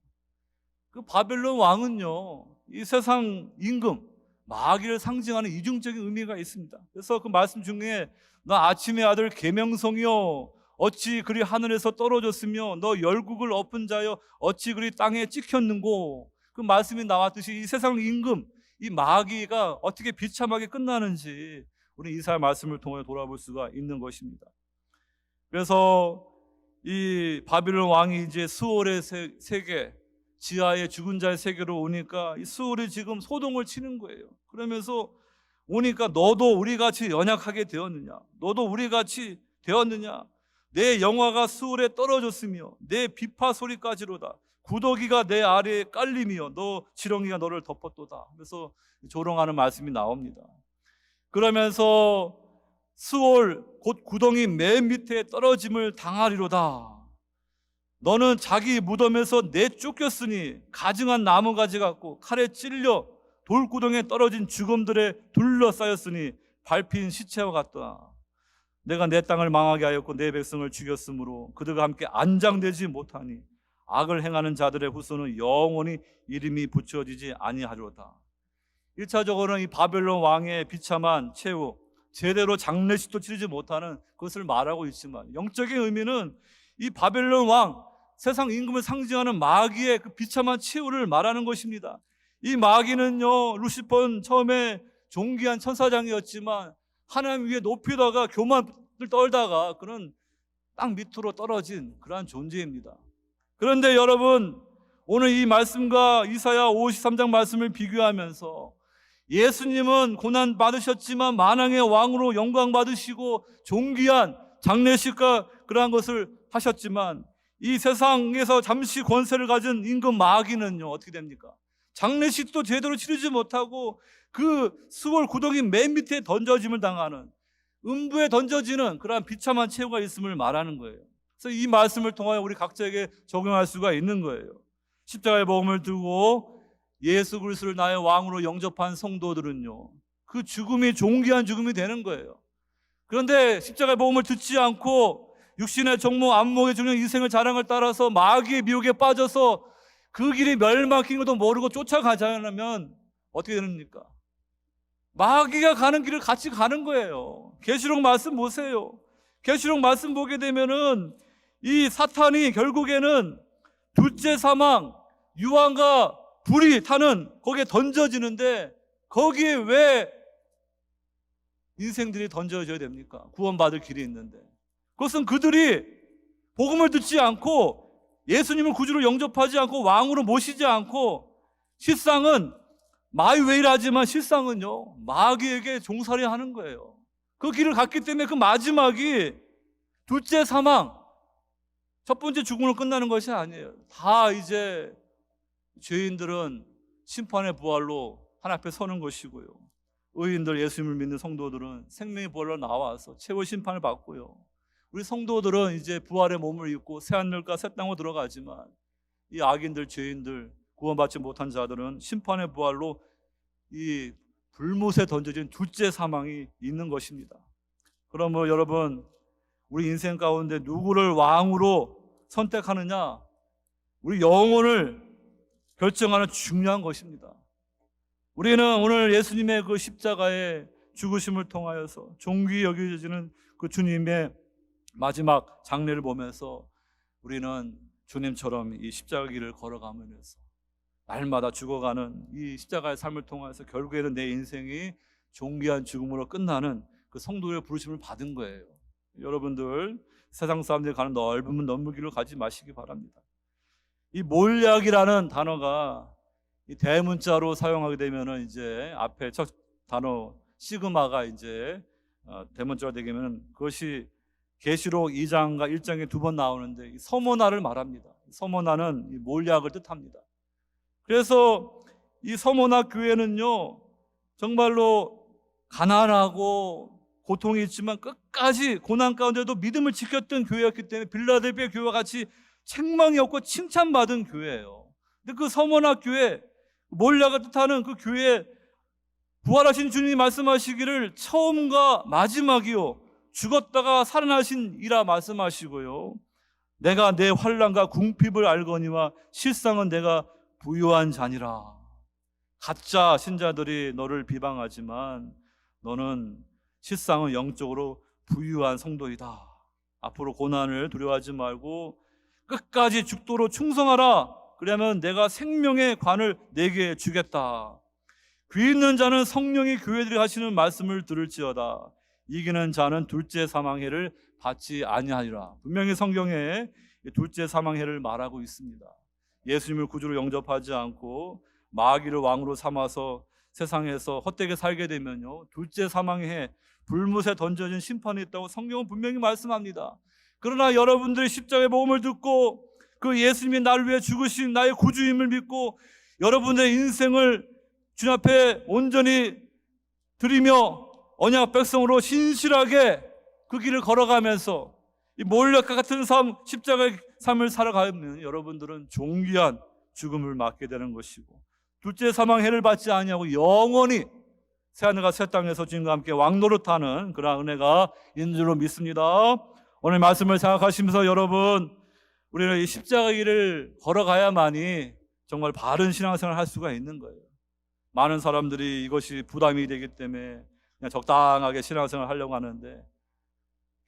그 바벨론 왕은요, 이 세상 임금 마귀를 상징하는 이중적인 의미가 있습니다. 그래서 그 말씀 중에 너 아침의 아들 계명성이여 어찌 그리 하늘에서 떨어졌으며 너 열국을 엎은 자여 어찌 그리 땅에 찍혔는고, 그 말씀이 나왔듯이 이 세상 임금 이 마귀가 어떻게 비참하게 끝나는지 우리 이사야 말씀을 통해 돌아볼 수가 있는 것입니다. 그래서 이 바빌론 왕이 이제 수월의 세계, 지하의 죽은 자의 세계로 오니까 이 수월이 지금 소동을 치는 거예요. 그러면서 오니까 너도 우리같이 연약하게 되었느냐, 너도 우리같이 되었느냐, 내 영화가 수월에 떨어졌으며 내 비파 소리까지로다, 구더기가 내 아래에 깔림이여 너 지렁이가 너를 덮었도다. 그래서 조롱하는 말씀이 나옵니다. 그러면서 수월 곧 구덩이 맨 밑에 떨어짐을 당하리로다. 너는 자기 무덤에서 내쫓겼으니 가증한 나무가지 같고 칼에 찔려 돌구덩이에 떨어진 죽음들에 둘러싸였으니 밟힌 시체와 같다. 내가 내 땅을 망하게 하였고 내 백성을 죽였으므로 그들과 함께 안장되지 못하니 악을 행하는 자들의 후손은 영원히 이름이 붙여지지 아니하리로다. 1차적으로는 이 바벨론 왕의 비참한 최후, 제대로 장례식도 치르지 못하는 것을 말하고 있지만, 영적인 의미는 이 바벨론 왕, 세상 임금을 상징하는 마귀의 그 비참한 최후를 말하는 것입니다. 이 마귀는요, 루시퍼는 처음에 존귀한 천사장이었지만 하나님 위에 높이다가 교만을 떨다가 그는 땅 밑으로 떨어진 그러한 존재입니다. 그런데 여러분, 오늘 이 말씀과 이사야 53장 말씀을 비교하면서 예수님은 고난 받으셨지만 만왕의 왕으로 영광 받으시고 존귀한 장례식과 그러한 것을 하셨지만, 이 세상에서 잠시 권세를 가진 임금 마귀는요, 어떻게 됩니까? 장례식도 제대로 치르지 못하고 그 수월 구덩이 맨 밑에 던져짐을 당하는, 음부에 던져지는 그러한 비참한 최후가 있음을 말하는 거예요. 그래서 이 말씀을 통하여 우리 각자에게 적용할 수가 있는 거예요. 십자가의 복음을 두고 예수 그리스도를 나의 왕으로 영접한 성도들은요, 그 죽음이 존귀한 죽음이 되는 거예요. 그런데 십자가의 복음을 듣지 않고 육신의 정모 안목의 중요한 인생을 자랑을 따라서 마귀의 미혹에 빠져서 그 길이 멸망인 것도 모르고 쫓아가지 않으면 어떻게 됩니까? 마귀가 가는 길을 같이 가는 거예요. 계시록 말씀 보세요. 계시록 말씀 보게 되면은 이 사탄이 결국에는 둘째 사망, 유황과 불이 타는 거기에 던져지는데, 거기에 왜 인생들이 던져져야 됩니까? 구원받을 길이 있는데. 그것은 그들이 복음을 듣지 않고 예수님을 구주로 영접하지 않고 왕으로 모시지 않고 실상은 마이웨이를 하지만 실상은요, 마귀에게 종살이 하는 거예요. 그 길을 갔기 때문에 그 마지막이 둘째 사망, 첫 번째 죽음으로 끝나는 것이 아니에요. 다 이제 죄인들은 심판의 부활로 하나님 앞에 서는 것이고요, 의인들, 예수님을 믿는 성도들은 생명의 부활로 나와서 최후 심판을 받고요, 우리 성도들은 이제 부활의 몸을 입고 새하늘과 새 땅으로 들어가지만, 이 악인들, 죄인들, 구원받지 못한 자들은 심판의 부활로 이 불못에 던져진 둘째 사망이 있는 것입니다. 그러므로 여러분, 우리 인생 가운데 누구를 왕으로 선택하느냐, 우리 영혼을 결정하는 중요한 것입니다. 우리는 오늘 예수님의 그 십자가의 죽으심을 통하여서 존귀 여겨지는 그 주님의 마지막 장례를 보면서 우리는 주님처럼 이 십자가 길을 걸어가면서 날마다 죽어가는 이 십자가의 삶을 통해서 결국에는 내 인생이 존귀한 죽음으로 끝나는 그 성도의 부르심을 받은 거예요. 여러분들, 세상 사람들이 가는 넓은 길을 가지 마시기 바랍니다. 이 몰약이라는 단어가 이 대문자로 사용하게 되면은 이제 앞에 첫 단어 시그마가 이제 대문자로 되면 그것이 계시록 2장과 1장에 2번 나오는데, 이 서모나를 말합니다. 서모나는 이 몰약을 뜻합니다. 그래서 이 서모나 교회는요, 정말로 가난하고 고통이 있지만 끝까지 고난 가운데도 믿음을 지켰던 교회였기 때문에 빌라델피아 교회와 같이 책망이 없고 칭찬받은 교회예요. 근데 그 서모나 교회, 몰약을 뜻하는 그 교회에 부활하신 주님이 말씀하시기를 처음과 마지막이요, 죽었다가 살아나신 이라 말씀하시고요, 내가 내 환난과 궁핍을 알거니와 실상은 내가 부유한 자니라. 가짜 신자들이 너를 비방하지만 너는 실상은 영적으로 부유한 성도이다. 앞으로 고난을 두려워하지 말고 끝까지 죽도록 충성하라. 그러면 내가 생명의 관을 내게 주겠다. 귀 있는 자는 성령이 교회들이 하시는 말씀을 들을지어다. 이기는 자는 둘째 사망해를 받지 아니하리라. 분명히 성경에 둘째 사망해를 말하고 있습니다. 예수님을 구주로 영접하지 않고 마귀를 왕으로 삼아서 세상에서 헛되게 살게 되면요, 둘째 사망의 해, 불못에 던져진 심판이 있다고 성경은 분명히 말씀합니다. 그러나 여러분들이 십자가의 복음을 듣고 그 예수님이 나를 위해 죽으신 나의 구주임을 믿고 여러분의 인생을 주님 앞에 온전히 드리며 언약 백성으로 신실하게 그 길을 걸어가면서 이 몰약과 같은 삶, 십자가의 삶을 살아가면 여러분들은 존귀한 죽음을 맞게 되는 것이고, 둘째 사망 해를 받지 아니하고 영원히 새하늘과 새 땅에서 주님과 함께 왕노릇하는 그런 은혜가 있는 줄로 믿습니다. 오늘 말씀을 생각하시면서 여러분, 우리는 이 십자가 길을 걸어가야만이 정말 바른 신앙생활을 할 수가 있는 거예요. 많은 사람들이 이것이 부담이 되기 때문에 그냥 적당하게 신앙생활을 하려고 하는데,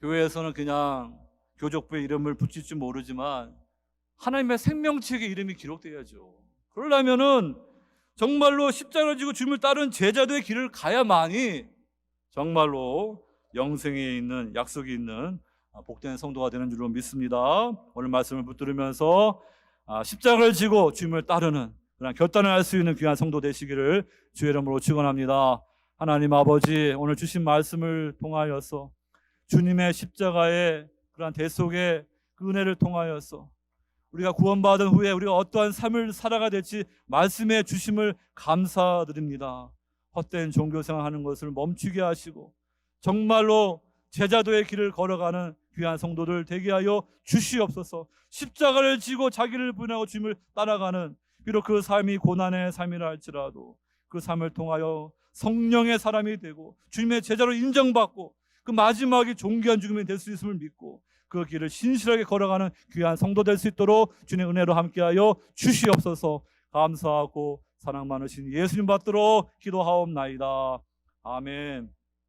교회에서는 그냥 교족부에 이름을 붙일지 모르지만 하나님의 생명책에 이름이 기록돼야죠. 그러려면은 정말로 십자가를 지고 주님을 따른 제자도의 길을 가야만이 정말로 영생에 있는 약속이 있는 복된 성도가 되는 줄로 믿습니다. 오늘 말씀을 붙들으면서 십자가를 지고 주님을 따르는 그런 결단을 할 수 있는 귀한 성도 되시기를 주의 이름으로 축원합니다. 하나님 아버지, 오늘 주신 말씀을 통하여서 주님의 십자가의 그러한 대속의 그 은혜를 통하여서 우리가 구원받은 후에 우리가 어떠한 삶을 살아가 될지 말씀해 주심을 감사드립니다. 헛된 종교생활하는 것을 멈추게 하시고 정말로 제자도의 길을 걸어가는 귀한 성도들 되게 하여 주시옵소서. 십자가를 지고 자기를 부인하고 주님을 따라가는, 비록 그 삶이 고난의 삶이라 할지라도 그 삶을 통하여 성령의 사람이 되고 주님의 제자로 인정받고 그 마지막이 존귀한 죽음이 될 수 있음을 믿고 그 길을 신실하게 걸어가는 귀한 성도 될 수 있도록 주님의 은혜로 함께하여 주시옵소서. 감사하고 사랑 많으신 예수님 받들어 기도하옵나이다. 아멘.